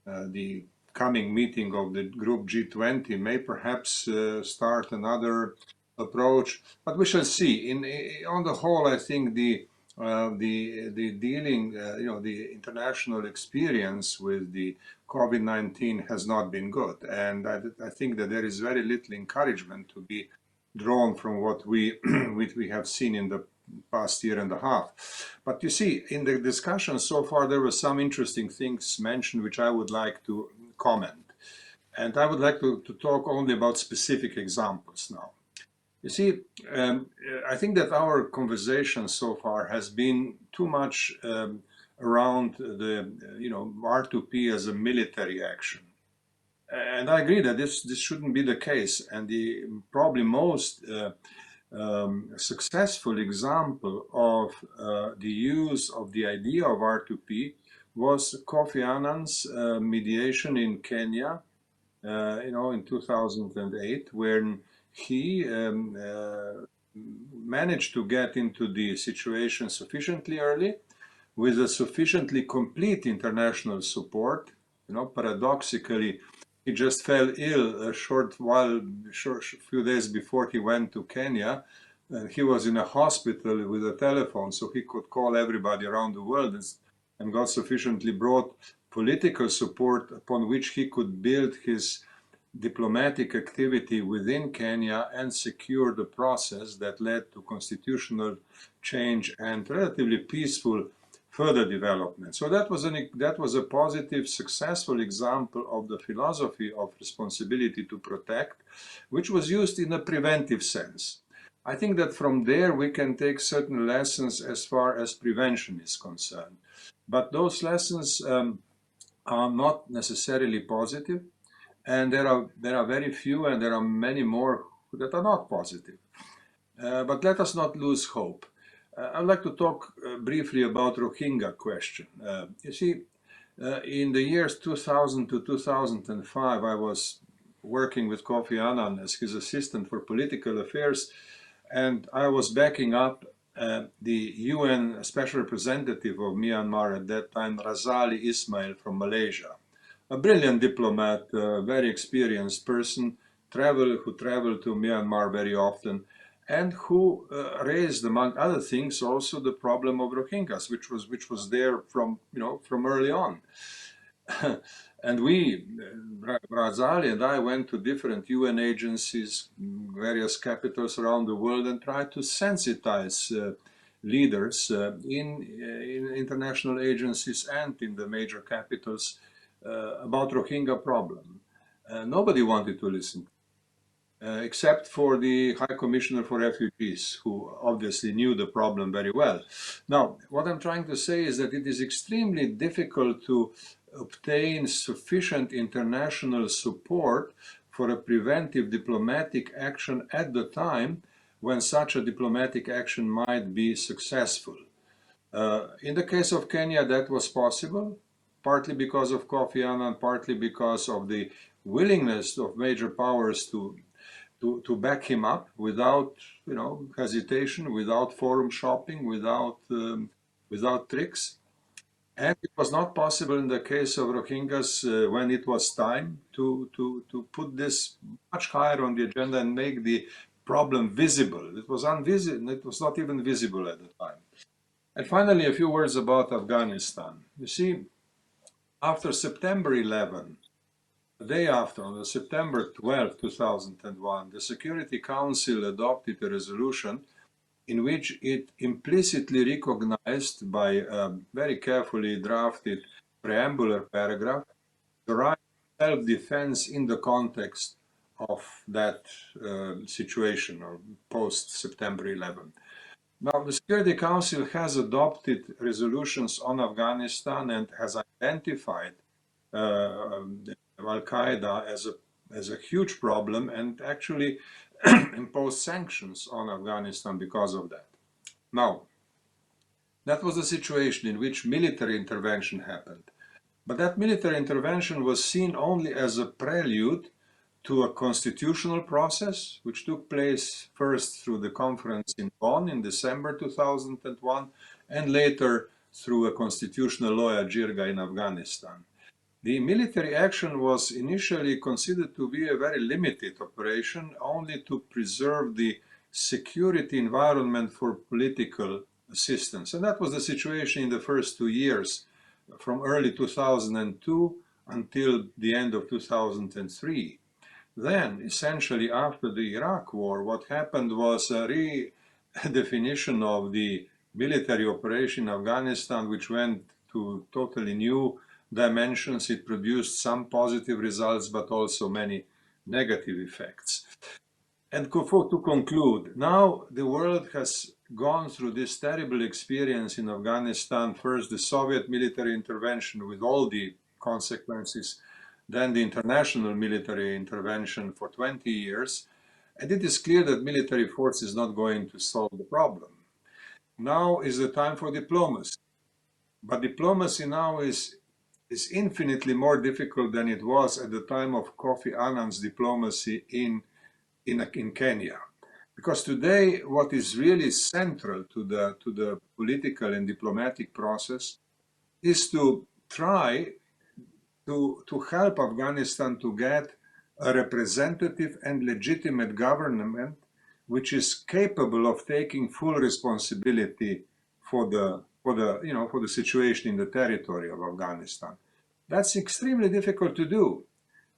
The coming meeting of the group G20 may perhaps start another approach, but we shall see. On the whole, I think the dealing, the international experience with the COVID-19 has not been good, and I think that there is very little encouragement to be drawn from what we have seen in the past year and a half. But you see, in the discussion so far, there were some interesting things mentioned which I would like to comment, and I would like to talk only about specific examples now. You see, I think that our conversation so far has been too much around the R2P as a military action. And I agree that this shouldn't be the case. And the probably most successful example of the use of the idea of R2P was Kofi Annan's mediation in Kenya, in 2008, when he managed to get into the situation sufficiently early, with a sufficiently complete international support. Paradoxically, he just fell ill a few days before he went to Kenya. He was in a hospital with a telephone, so he could call everybody around the world, and got sufficiently broad political support upon which he could build his diplomatic activity within Kenya and secure the process that led to constitutional change and relatively peaceful further development. So that was a positive, successful example of the philosophy of responsibility to protect, which was used in a preventive sense. I think that from there we can take certain lessons as far as prevention is concerned. But those lessons are not necessarily positive, and there are very few, and there are many more that are not positive. But let us not lose hope. I'd like to talk briefly about Rohingya question. You see, in the years 2000 to 2005, I was working with Kofi Annan as his assistant for political affairs, and I was backing up the UN Special Representative of Myanmar at that time, Razali Ismail from Malaysia. A brilliant diplomat, a very experienced person, who traveled to Myanmar very often, and who raised, among other things, also the problem of Rohingyas, which was there from early on. And Razali and I went to different UN agencies, various capitals around the world, and tried to sensitize leaders in international agencies and in the major capitals about Rohingya problem. Nobody wanted to listen, except for the High Commissioner for Refugees, who obviously knew the problem very well. Now, what I'm trying to say is that it is extremely difficult to obtain sufficient international support for a preventive diplomatic action at the time when such a diplomatic action might be successful. In the case of Kenya, that was possible, partly because of Kofi Annan, partly because of the willingness of major powers to back him up without hesitation, without forum shopping, without tricks. And it was not possible in the case of Rohingyas when it was time to put this much higher on the agenda and make the problem visible. It was invisible, it was not even visible at the time. And finally, a few words about Afghanistan. You see, after September 11, the day after, on September 12, 2001, the Security Council adopted a resolution in which it implicitly recognized by a very carefully drafted preambular paragraph the right to self-defense in the context of that situation or post-September 11. Now, the Security Council has adopted resolutions on Afghanistan and has identified Al-Qaeda as a huge problem and actually imposed sanctions on Afghanistan because of that. Now, that was a situation in which military intervention happened. But that military intervention was seen only as a prelude to a constitutional process, which took place first through the conference in Bonn in December 2001, and later through a constitutional law at Jirga in Afghanistan. The military action was initially considered to be a very limited operation, only to preserve the security environment for political assistance. And that was the situation in the first 2 years, from early 2002 until the end of 2003. Then, essentially after the Iraq war, what happened was a redefinition of the military operation in Afghanistan, which went to totally new dimensions. It produced some positive results, but also many negative effects. And to conclude, now the world has gone through this terrible experience in Afghanistan. First, the Soviet military intervention with all the consequences, then the international military intervention for 20 years. And it is clear that military force is not going to solve the problem. Now is the time for diplomacy. But diplomacy now is infinitely more difficult than it was at the time of Kofi Annan's diplomacy in Kenya. Because today, what is really central to the political and diplomatic process is to try to help Afghanistan to get a representative and legitimate government which is capable of taking full responsibility for the situation in the territory of Afghanistan. That's extremely difficult to do.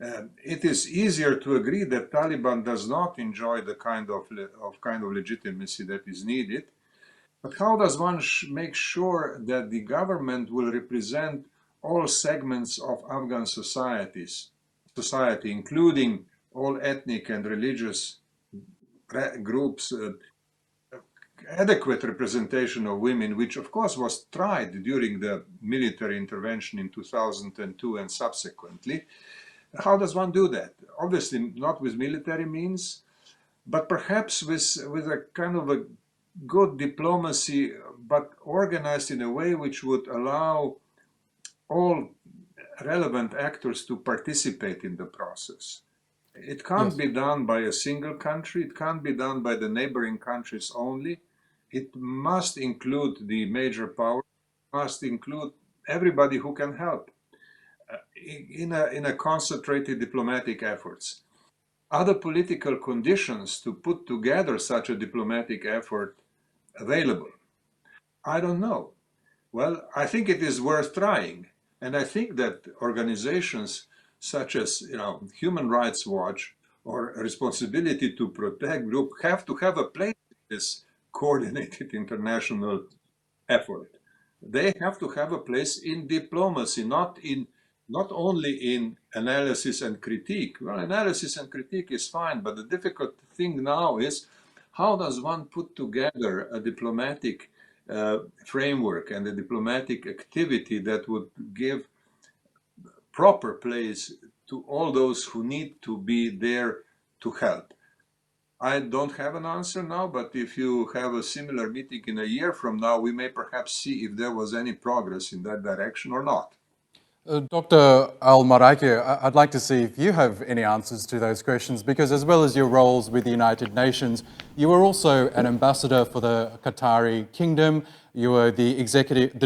It is easier to agree that Taliban does not enjoy the kind of legitimacy that is needed. But how does one make sure that the government will represent all segments of Afghan society, including all ethnic and religious groups, adequate representation of women, which of course was tried during the military intervention in 2002 and subsequently. How does one do that? Obviously not with military means, but perhaps with a kind of a good diplomacy, but organized in a way which would allow all relevant actors to participate in the process. It can't be done by a single country. It can't be done by the neighboring countries only. It must include the major powers, must include everybody who can help in a concentrated diplomatic efforts. Are the political conditions to put together such a diplomatic effort available? I don't know. Well, I think it is worth trying. And I think that organizations such as Human Rights Watch or Responsibility to Protect group have to have a place in this coordinated international effort. They have to have a place in diplomacy, not only in analysis and critique. Well, analysis and critique is fine, but the difficult thing now is how does one put together a diplomatic framework and a diplomatic activity that would give proper place to all those who need to be there to help. I don't have an answer now, but if you have a similar meeting in a year from now, we may perhaps see if there was any progress in that direction or not. Dr. Al-Maraiki, I'd like to see if you have any answers to those questions, because as well as your roles with the United Nations, you were also an ambassador for the Qatari Kingdom. You were the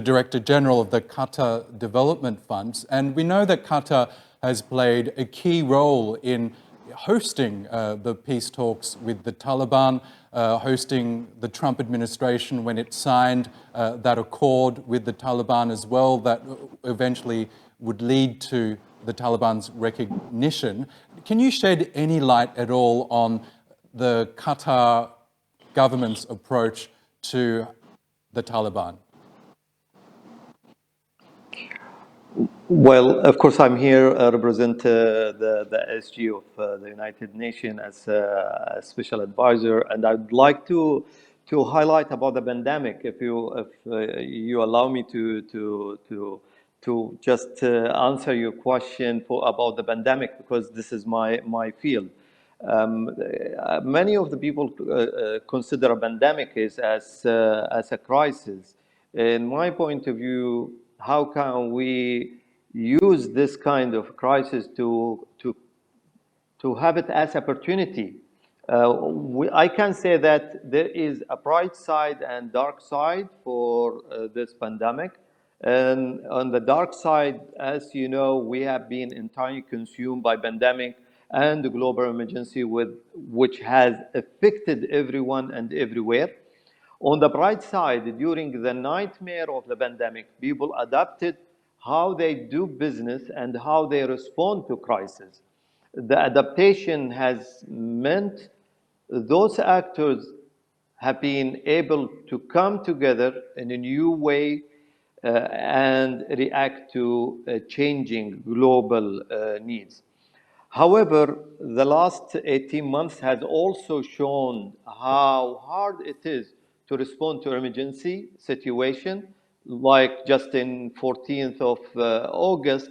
Director General of the Qatar Development Funds, and we know that Qatar has played a key role in hosting the peace talks with the Taliban, hosting the Trump administration when it signed that accord with the Taliban as well, that eventually would lead to the Taliban's recognition. Can you shed any light at all on the Qatar government's approach to the Taliban? Well, of course, I'm here represent the SG of the United Nations as a special advisor, and I'd like to highlight about the pandemic, if you allow me to just answer your question about the pandemic, because this is my field. Many of the people consider a pandemic as a crisis. In my point of view, how can we use this kind of crisis to have it as opportunity? I can say that there is a bright side and dark side for this pandemic. And on the dark side, as you know, we have been entirely consumed by pandemic and the global emergency, which has affected everyone and everywhere. On the bright side, during the nightmare of the pandemic, people adapted how they do business and how they respond to crisis. The adaptation has meant those actors have been able to come together in a new way and react to changing global needs. However, the last 18 months has also shown how hard it is to respond to emergency situation. Like just in 14th of August,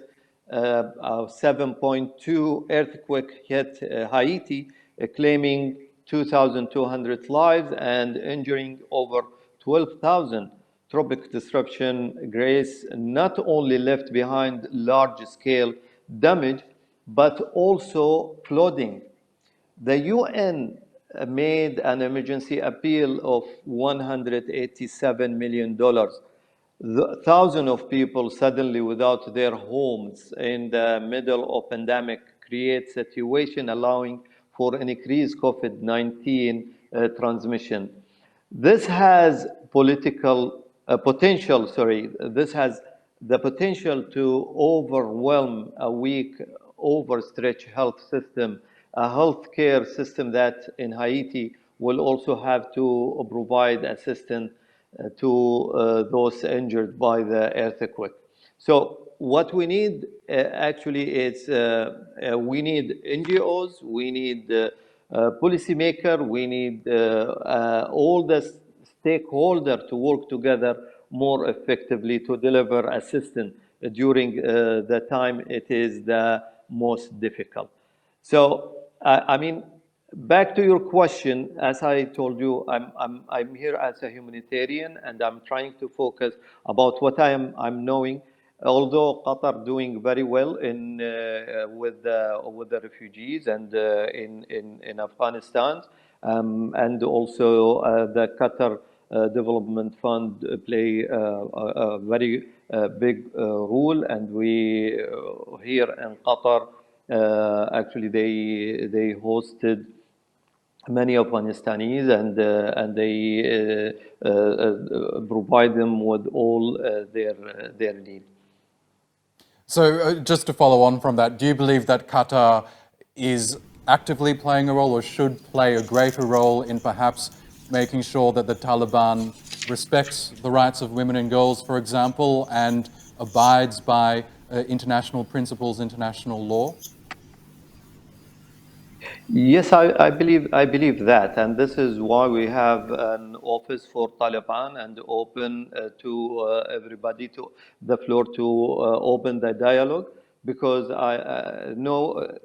a 7.2 earthquake hit Haiti, claiming 2,200 lives and injuring over 12,000. Tropic disruption Grace not only left behind large-scale damage, but also flooding. The UN made an emergency appeal of $187 million. Thousands of people suddenly without their homes in the middle of pandemic create situation allowing for an increased COVID-19 transmission. This has political potential, this has the potential to overwhelm a weak, overstretched health system, a healthcare system that in Haiti will also have to provide assistance to those injured by the earthquake. So what we need actually is we need NGOs, we need policymakers, we need all the stakeholders to work together more effectively to deliver assistance during the time it is the most difficult. So, I mean, back to your question, as I told you, I'm here as a humanitarian, and I'm trying to focus about what I'm knowing. Although Qatar doing very well in with the refugees and in Afghanistan, and also the Qatar Development Fund play a very big role, and we here in Qatar actually they hosted many Afghanistanis and they provide them with all their needs. So just to follow on from that, do you believe that Qatar is actively playing a role or should play a greater role in perhaps making sure that the Taliban respects the rights of women and girls, for example, and abides by international principles, international law? Yes, I believe that, and this is why we have an office for Taliban and open to everybody to the floor to open the dialogue, because I know,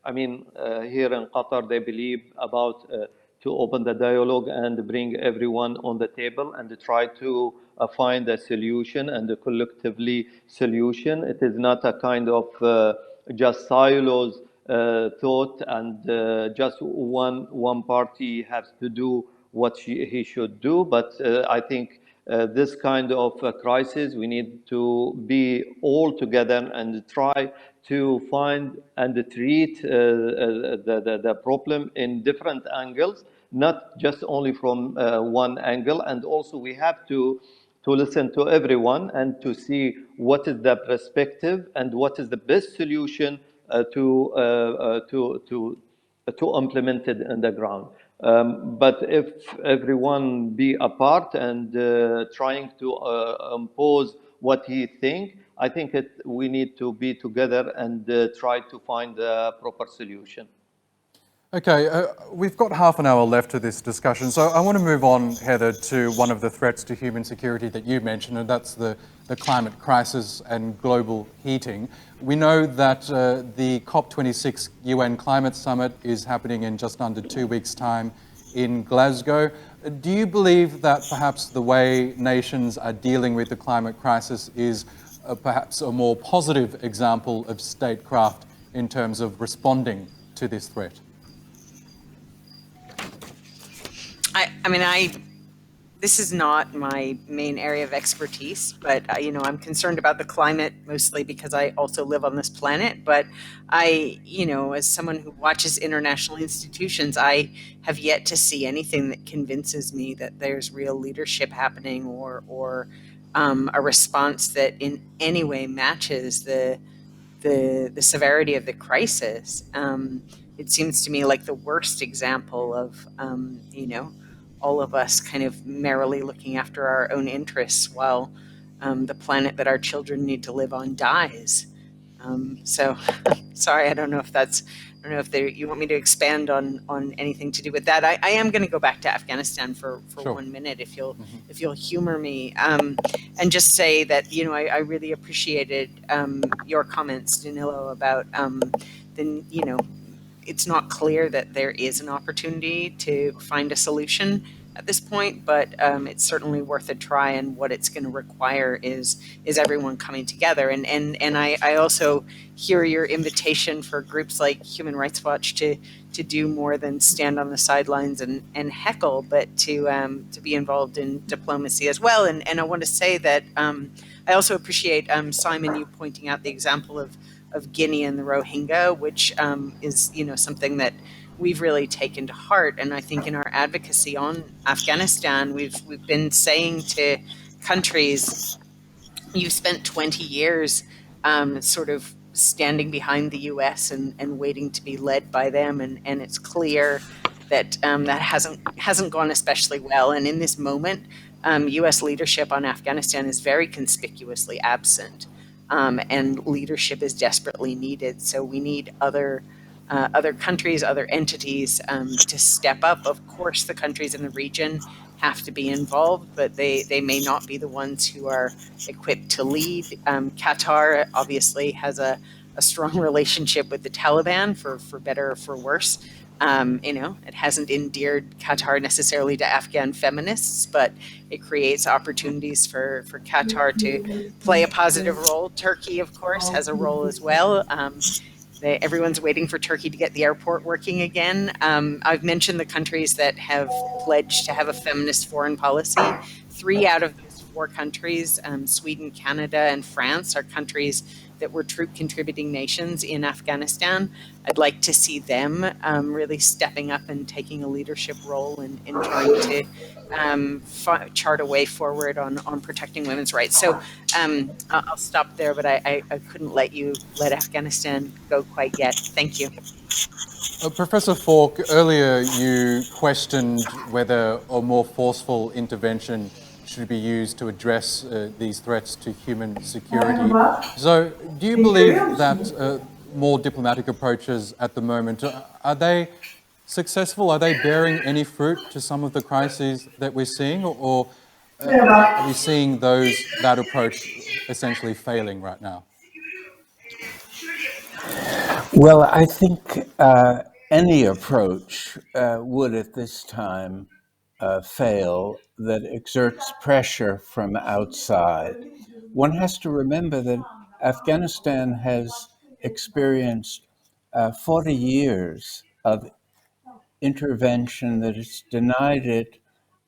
I mean, here in Qatar they believe about open the dialogue and bring everyone on the table and try to find a solution and a collectively solution. It is not a kind of just silos thought and just one party has to do what he should do. But I think this kind of crisis, we need to be all together and try to find and treat the problem in different angles, not just only from one angle. And also we have to listen to everyone and to see what is the perspective and what is the best solution to implement it on the ground. But if everyone be apart and trying to impose what he think, I think we need to be together and try to find a proper solution. Okay, we've got half an hour left to this discussion, so I want to move on, Heather, to one of the threats to human security that you mentioned, and that's the climate crisis and global heating. We know that the COP26 UN Climate Summit is happening in just under 2 weeks' time in Glasgow. Do you believe that perhaps the way nations are dealing with the climate crisis is perhaps a more positive example of statecraft in terms of responding to this threat? This is not my main area of expertise, but I'm concerned about the climate mostly because I also live on this planet. But as someone who watches international institutions, I have yet to see anything that convinces me that there's real leadership happening or a response that in any way matches the severity of the crisis. It seems to me like the worst example of all of us kind of merrily looking after our own interests while the planet that our children need to live on dies. So, sorry, I don't know if you want me to expand on anything to do with that. I am going to go back to Afghanistan for Sure. 1 minute, if you'll humor me, and just say that I really appreciated your comments, Danilo, about it's not clear that there is an opportunity to find a solution at this point, but it's certainly worth a try. And what it's going to require is everyone coming together. And I also hear your invitation for groups like Human Rights Watch to do more than stand on the sidelines and heckle, but to be involved in diplomacy as well. And I want to say that I also appreciate Simon, you pointing out the example of Guinea and the Rohingya, which is something that we've really taken to heart. And I think in our advocacy on Afghanistan, we've been saying to countries, you've spent 20 years sort of standing behind the US and waiting to be led by them, and it's clear that that hasn't gone especially well. And in this moment, US leadership on Afghanistan is very conspicuously absent. And leadership is desperately needed. So we need other countries, other entities to step up. Of course, the countries in the region have to be involved, but they may not be the ones who are equipped to lead. Qatar obviously has a strong relationship with the Taliban, for better or for worse. It hasn't endeared Qatar necessarily to Afghan feminists, but it creates opportunities for Qatar to play a positive role. Turkey, of course, has a role as well. Everyone's waiting for Turkey to get the airport working again. I've mentioned the countries that have pledged to have a feminist foreign policy. 3 out of those 4 countries, Sweden, Canada, and France, are countries that were troop contributing nations in Afghanistan. I'd like to see them really stepping up and taking a leadership role in trying to chart a way forward on protecting women's rights. So I'll stop there, but I couldn't let Afghanistan go quite yet. Thank you. Professor Falk, earlier you questioned whether a more forceful intervention should be used to address these threats to human security. So do you believe that more diplomatic approaches at the moment, are they successful? Are they bearing any fruit to some of the crises that we're seeing, or are we seeing that approach essentially failing right now? Well, I think any approach would at this time fail that exerts pressure from outside. One has to remember that Afghanistan has experienced 40 years of intervention that has denied it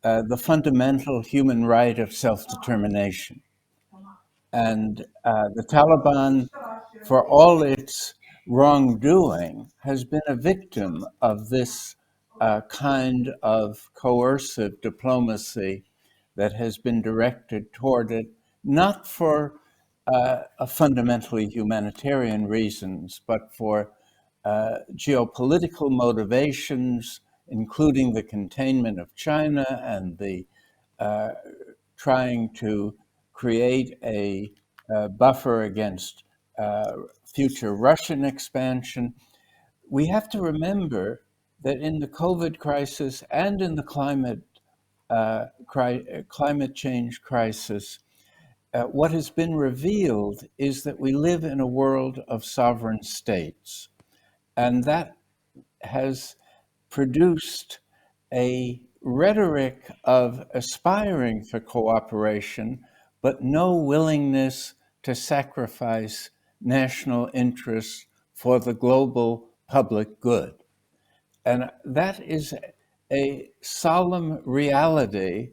the fundamental human right of self-determination. And the Taliban, for all its wrongdoing, has been a victim of this kind of coercive diplomacy that has been directed toward it, not for a fundamentally humanitarian reasons, but for geopolitical motivations, including the containment of China and the trying to create a buffer against future Russian expansion. We have to remember that in the COVID crisis and in the climate change crisis, what has been revealed is that we live in a world of sovereign states, and that has produced a rhetoric of aspiring for cooperation, but no willingness to sacrifice national interests for the global public good. And that is a solemn reality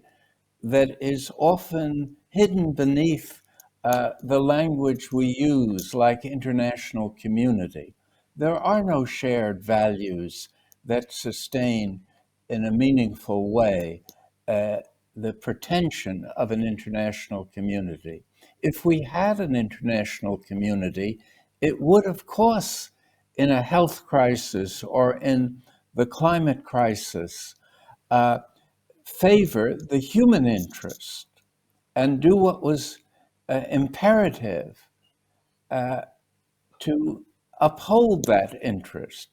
that is often hidden beneath the language we use, like international community. There are no shared values that sustain in a meaningful way the pretension of an international community. If we had an international community, it would, of course, in a health crisis or in the climate crisis, favor the human interest and do what was imperative to uphold that interest.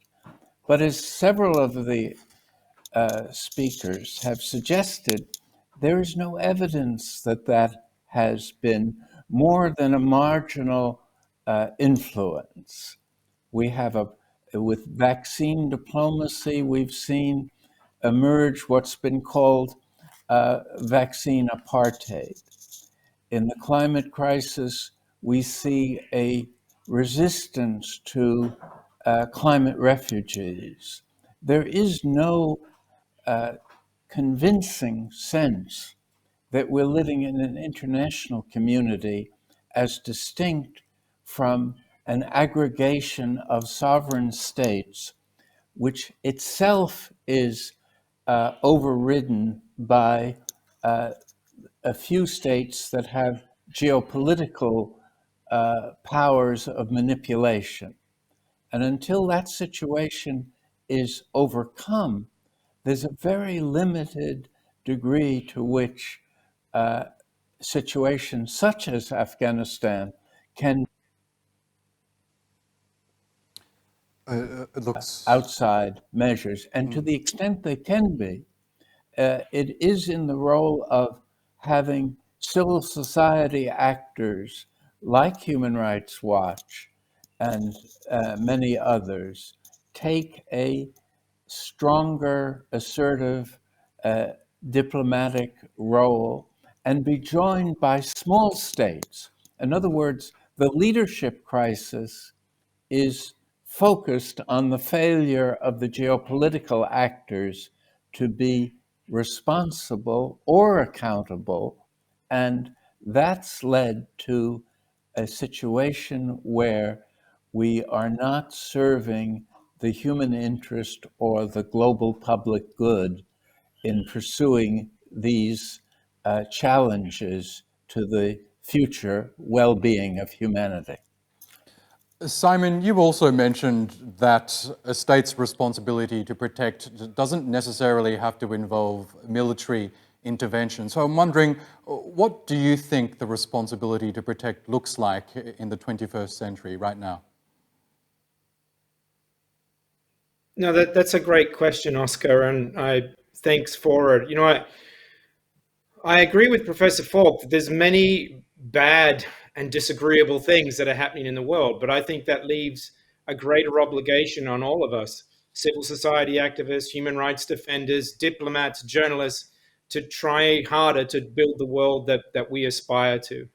But as several of the speakers have suggested, there is no evidence that that has been more than a marginal influence. We have with vaccine diplomacy, we've seen emerge what's been called vaccine apartheid. In the climate crisis, we see a resistance to climate refugees. There is no convincing sense that we're living in an international community as distinct from an aggregation of sovereign states, which itself is overridden by a few states that have geopolitical powers of manipulation. And until that situation is overcome, there's a very limited degree to which situations such as Afghanistan can outside measures. And to the extent they can be, it is in the role of having civil society actors like Human Rights Watch and many others take a stronger, assertive, diplomatic role and be joined by small states. In other words, the leadership crisis is focused on the failure of the geopolitical actors to be responsible or accountable, and that's led to a situation where we are not serving the human interest or the global public good in pursuing these challenges to the future well-being of humanity. Simon, you also mentioned that a state's responsibility to protect doesn't necessarily have to involve military intervention. So I'm wondering, what do you think the responsibility to protect looks like in the 21st century right now? No, that's a great question, Auskar, and thanks for it. You know, I agree with Professor Falk that there's many bad and disagreeable things that are happening in the world, but I think that leaves a greater obligation on all of us civil society activists, human rights defenders, diplomats, journalists, to try harder to build the world that we aspire to.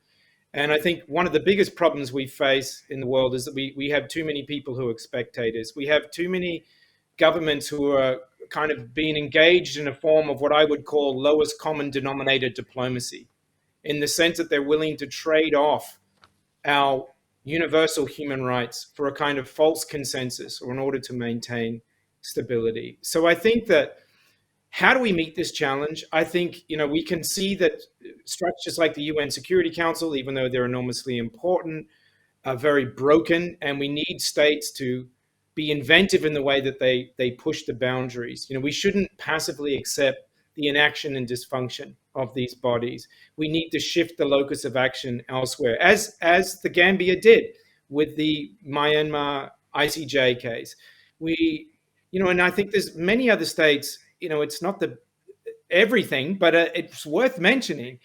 And I think one of the biggest problems we face in the world is that we have too many people who are spectators. We have too many governments who are kind of being engaged in a form of what I would call lowest common denominator diplomacy, in the sense that they're willing to trade off our universal human rights for a kind of false consensus or in order to maintain stability. So I think that, how do we meet this challenge? I think, we can see that structures like the UN Security Council, even though they're enormously important, are very broken, and we need states to be inventive in the way that they push the boundaries. We shouldn't passively accept the inaction and dysfunction of these bodies. We need to shift the locus of action elsewhere, as the Gambia did with the Myanmar ICJ case. And I think there's many other states. It's not everything, but it's worth mentioning.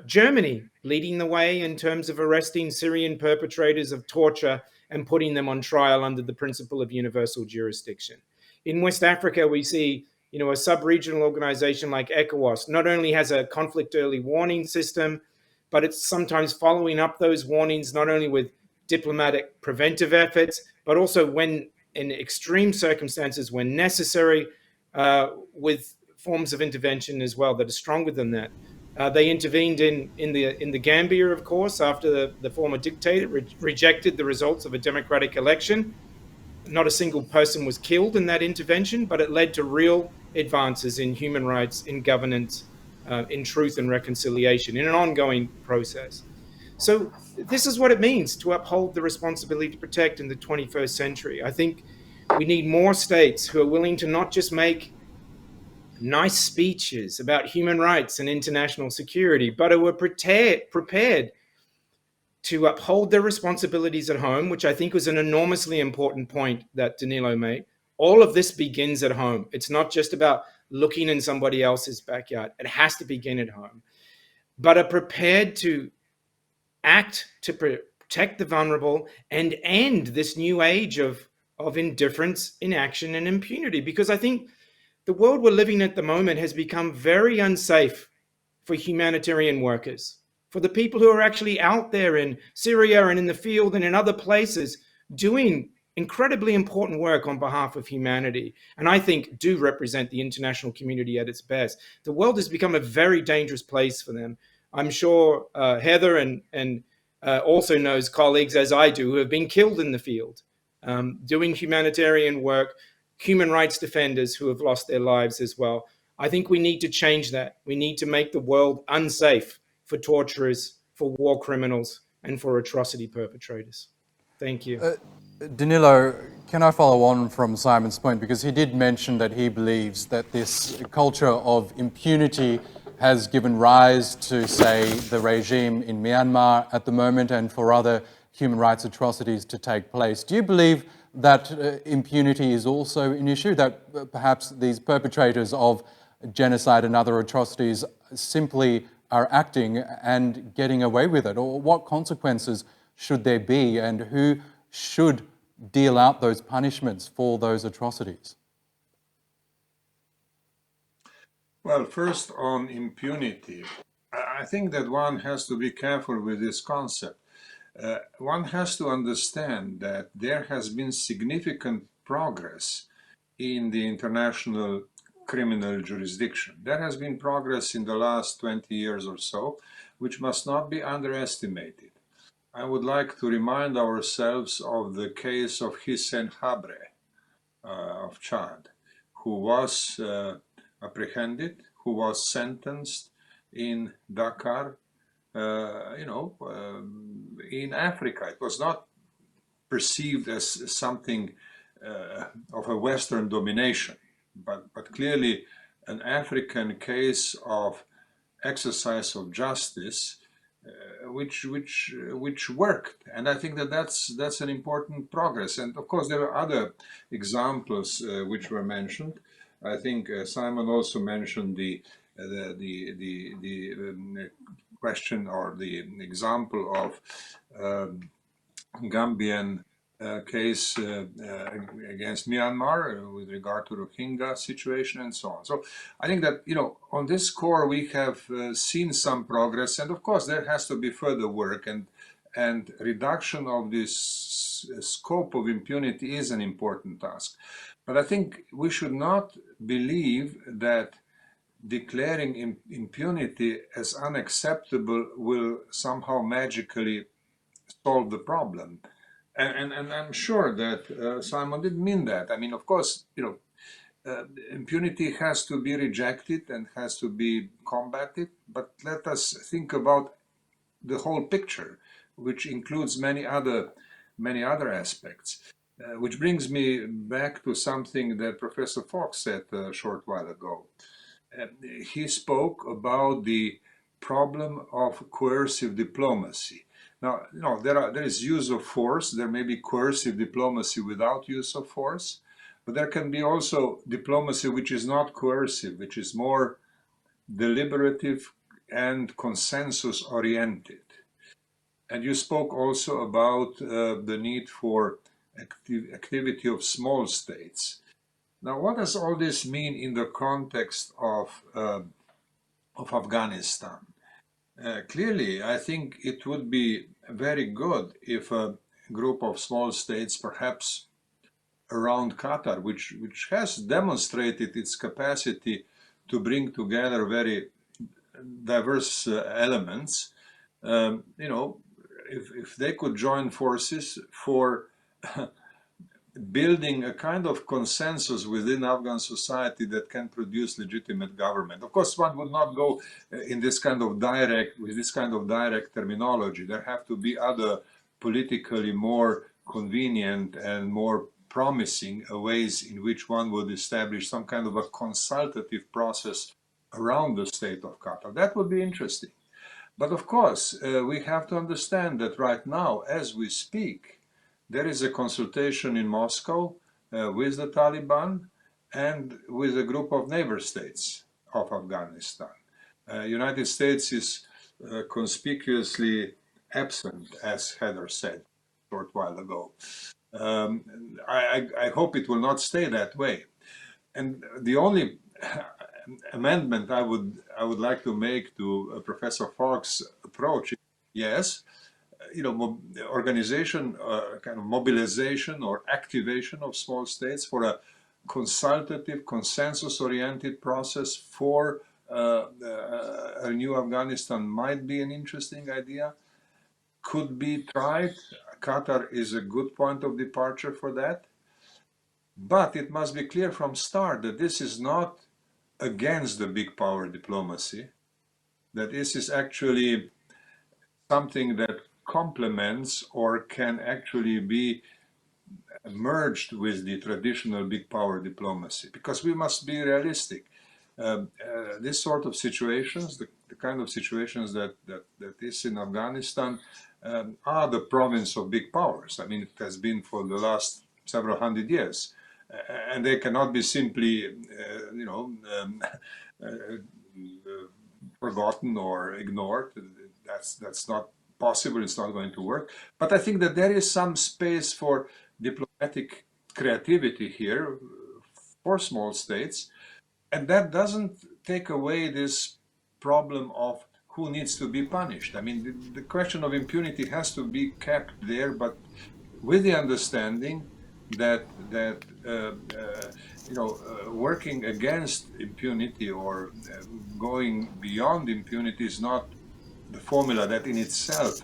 Germany leading the way in terms of arresting Syrian perpetrators of torture and putting them on trial under the principle of universal jurisdiction. In West Africa, we see, a sub-regional organization like ECOWAS not only has a conflict early warning system, but it's sometimes following up those warnings not only with diplomatic preventive efforts, but also, when in extreme circumstances, when necessary, with forms of intervention as well that are stronger than that. They intervened in the Gambia, of course, after the former dictator rejected the results of a democratic election. Not a single person was killed in that intervention, but it led to real advances in human rights, in governance, in truth and reconciliation, in an ongoing process. So this is what it means to uphold the responsibility to protect in the 21st century. I think we need more states who are willing to not just make nice speeches about human rights and international security, but who are prepared to uphold their responsibilities at home, which I think was an enormously important point that Danilo made. All of this begins at home. It's not just about looking in somebody else's backyard. It has to begin at home. But are prepared to act to protect the vulnerable and end this new age of indifference, inaction, and impunity. Because I think the world we're living in at the moment has become very unsafe for humanitarian workers, for the people who are actually out there in Syria and in the field and in other places doing incredibly important work on behalf of humanity, and I think do represent the international community at its best. The world has become a very dangerous place for them. I'm sure Heather and also knows colleagues, as I do, who have been killed in the field doing humanitarian work, human rights defenders who have lost their lives as well. I think we need to change that. We need to make the world unsafe for torturers, for war criminals, and for atrocity perpetrators. Thank you. Danilo, can I follow on from Simon's point? Because he did mention that he believes that this culture of impunity has given rise to, say, the regime in Myanmar at the moment and for other human rights atrocities to take place. Do you believe that impunity is also an issue, that perhaps these perpetrators of genocide and other atrocities simply are acting and getting away with it? Or what consequences should there be, and who should deal out those punishments for those atrocities? Well, first on impunity, I think that one has to be careful with this concept. One has to understand that there has been significant progress in the international criminal jurisdiction. There has been progress in the last 20 years or so, which must not be underestimated. I would like to remind ourselves of the case of Hissène Habré of Chad, who was apprehended, who was sentenced in Dakar, in Africa. It was not perceived as something of a Western domination, but clearly an African case of exercise of justice, which worked, and I think that's an important progress. And of course, there are other examples which were mentioned. I think Simon also mentioned the question or the example of Gambian case against Myanmar with regard to Rohingya situation and so on. So I think that, on this score we have seen some progress, and of course there has to be further work, and reduction of this scope of impunity is an important task. But I think we should not believe that declaring impunity as unacceptable will somehow magically solve the problem. And I'm sure that Simon didn't mean that. I mean, of course, impunity has to be rejected and has to be combated, but let us think about the whole picture, which includes many other aspects. Which brings me back to something that Professor Fox said a short while ago. He spoke about the problem of coercive diplomacy. Now, there is use of force. There may be coercive diplomacy without use of force, but there can be also diplomacy which is not coercive, which is more deliberative and consensus oriented. And you spoke also about the need for activity of small states. Now, what does all this mean in the context of Afghanistan? Clearly, I think it would be very good if a group of small states, perhaps around Qatar, which has demonstrated its capacity to bring together very diverse elements, if they could join forces for building a kind of consensus within Afghan society that can produce legitimate government. Of course, one would not go in this kind of direct terminology. There have to be other politically more convenient and more promising ways in which one would establish some kind of a consultative process around the state of Qatar. That would be interesting. But of course, we have to understand that right now, as we speak, there is a consultation in Moscow with the Taliban and with a group of neighbor states of Afghanistan. United States is conspicuously absent, as Heather said a short while ago. I hope it will not stay that way. And the only amendment I would like to make to Professor Falk's approach is, yes, organization, kind of mobilization or activation of small states for a consultative, consensus-oriented process for a new Afghanistan might be an interesting idea, could be tried. Qatar is a good point of departure for that. But it must be clear from start that this is not against the big power diplomacy, that this is actually something that complements or can actually be merged with the traditional big power diplomacy, because we must be realistic. This sort of situations, the kind of situations that is in Afghanistan, are the province of big powers. I mean, it has been for the last several hundred years, and they cannot be simply, forgotten or ignored. That's not possible. It's not going to work. But I think that there is some space for diplomatic creativity here for small states, and that doesn't take away this problem of who needs to be punished. I mean, the question of impunity has to be kept there, but with the understanding that working against impunity or going beyond impunity is not the formula that in itself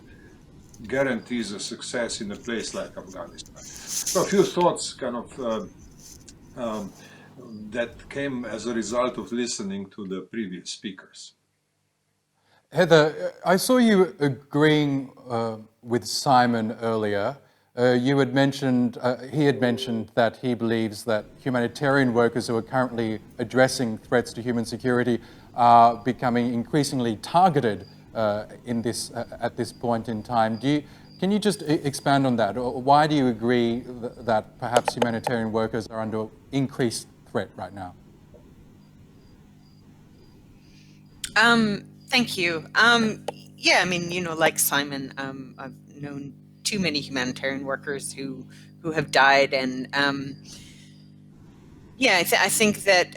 guarantees a success in a place like Afghanistan. So a few thoughts kind of that came as a result of listening to the previous speakers. Heather, I saw you agreeing with Simon earlier. You had mentioned, he had mentioned that he believes that humanitarian workers who are currently addressing threats to human security are becoming increasingly targeted at this point in time. Can you just expand on that? Or why do you agree that perhaps humanitarian workers are under increased threat right now? Thank you. Yeah, I mean, like Simon, I've known too many humanitarian workers who have died. And yeah, I think that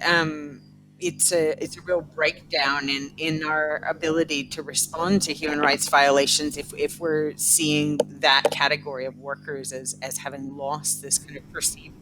it's a real breakdown in our ability to respond to human rights violations if we're seeing that category of workers as having lost this kind of perceived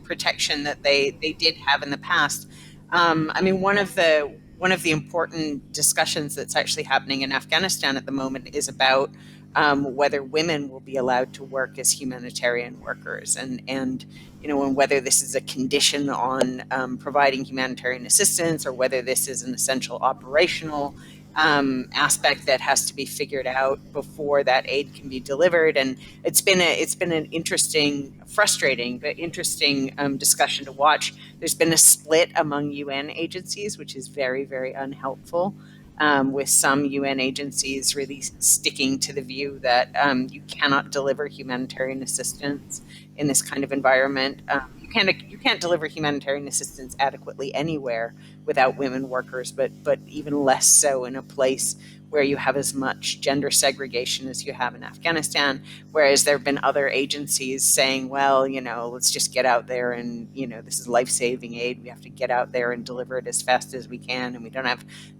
protection that they did have in the past. I mean, one of the important discussions that's actually happening in Afghanistan at the moment is about whether women will be allowed to work as humanitarian workers, and you know, and whether this is a condition on providing humanitarian assistance, or whether this is an essential operational aspect that has to be figured out before that aid can be delivered. And it's been an interesting, frustrating, but interesting discussion to watch. There's been a split among UN agencies, which is very, very unhelpful. With some UN agencies really sticking to the view that you cannot deliver humanitarian assistance in this kind of environment. You can't deliver humanitarian assistance adequately anywhere without women workers, but even less so in a place where you have as much gender segregation as you have in Afghanistan. Whereas there have been other agencies saying, well, you know, let's just get out there and, you know, this is life-saving aid. We have to get out there and deliver it as fast as we can. And we don't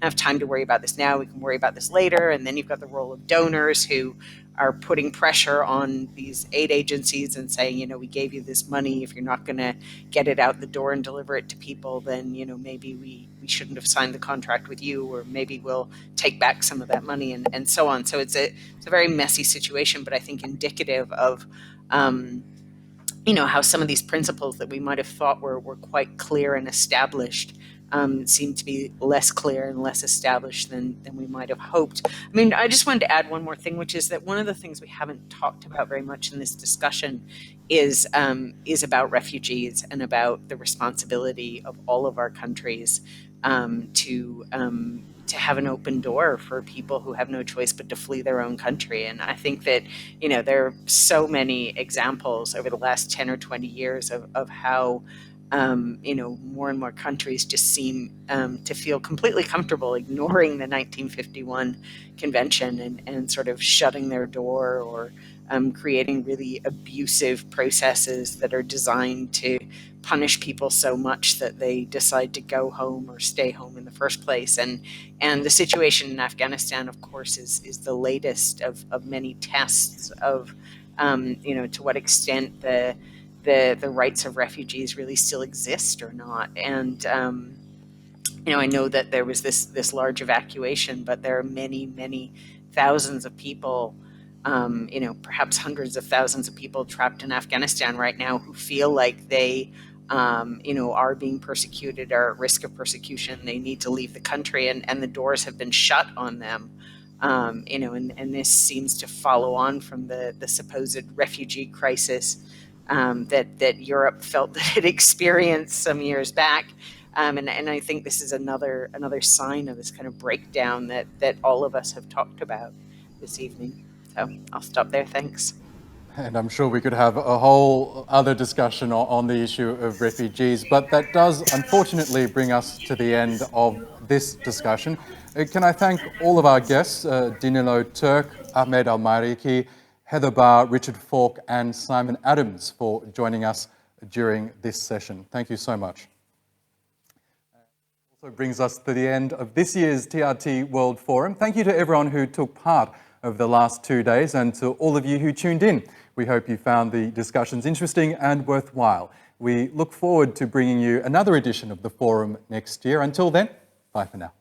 have time to worry about this now. We can worry about this later. And then you've got the role of donors who are putting pressure on these aid agencies and saying, you know, we gave you this money. If you're not going to get it out the door and deliver it to people, then, you know, maybe we shouldn't have signed the contract with you, or maybe we'll take back some of that money, and so on. So it's a very messy situation, but I think indicative of, you know, how some of these principles that we might have thought were quite clear and established seem to be less clear and less established than we might have hoped. I mean, I just wanted to add one more thing, which is that one of the things we haven't talked about very much in this discussion is about refugees and about the responsibility of all of our countries to have an open door for people who have no choice but to flee their own country. And I think that, you know, there are so many examples over the last 10 or 20 years of how you know, more and more countries just seem to feel completely comfortable ignoring the 1951 convention and sort of shutting their door, or creating really abusive processes that are designed to punish people so much that they decide to go home or stay home in the first place. And the situation in Afghanistan, of course, is the latest of many tests of you know, to what extent the rights of refugees really still exist or not. And you know, I know that there was this large evacuation, but there are many thousands of people, you know, perhaps hundreds of thousands of people trapped in Afghanistan right now who feel like they you know, are being persecuted, are at risk of persecution. They need to leave the country, and the doors have been shut on them. You know, and this seems to follow on from the supposed refugee crisis that Europe felt that it experienced some years back. And I think this is another sign of this kind of breakdown that all of us have talked about this evening. So I'll stop there. Thanks. And I'm sure we could have a whole other discussion on the issue of refugees, but that does unfortunately bring us to the end of this discussion. Can I thank all of our guests, Danilo Turk, Ahmed Al-Mariki, Heather Barr, Richard Falk, and Simon Adams for joining us during this session. Thank you so much. Also brings us to the end of this year's TRT World Forum. Thank you to everyone who took part over the last 2 days, and to all of you who tuned in. We hope you found the discussions interesting and worthwhile. We look forward to bringing you another edition of the forum next year. Until then, bye for now.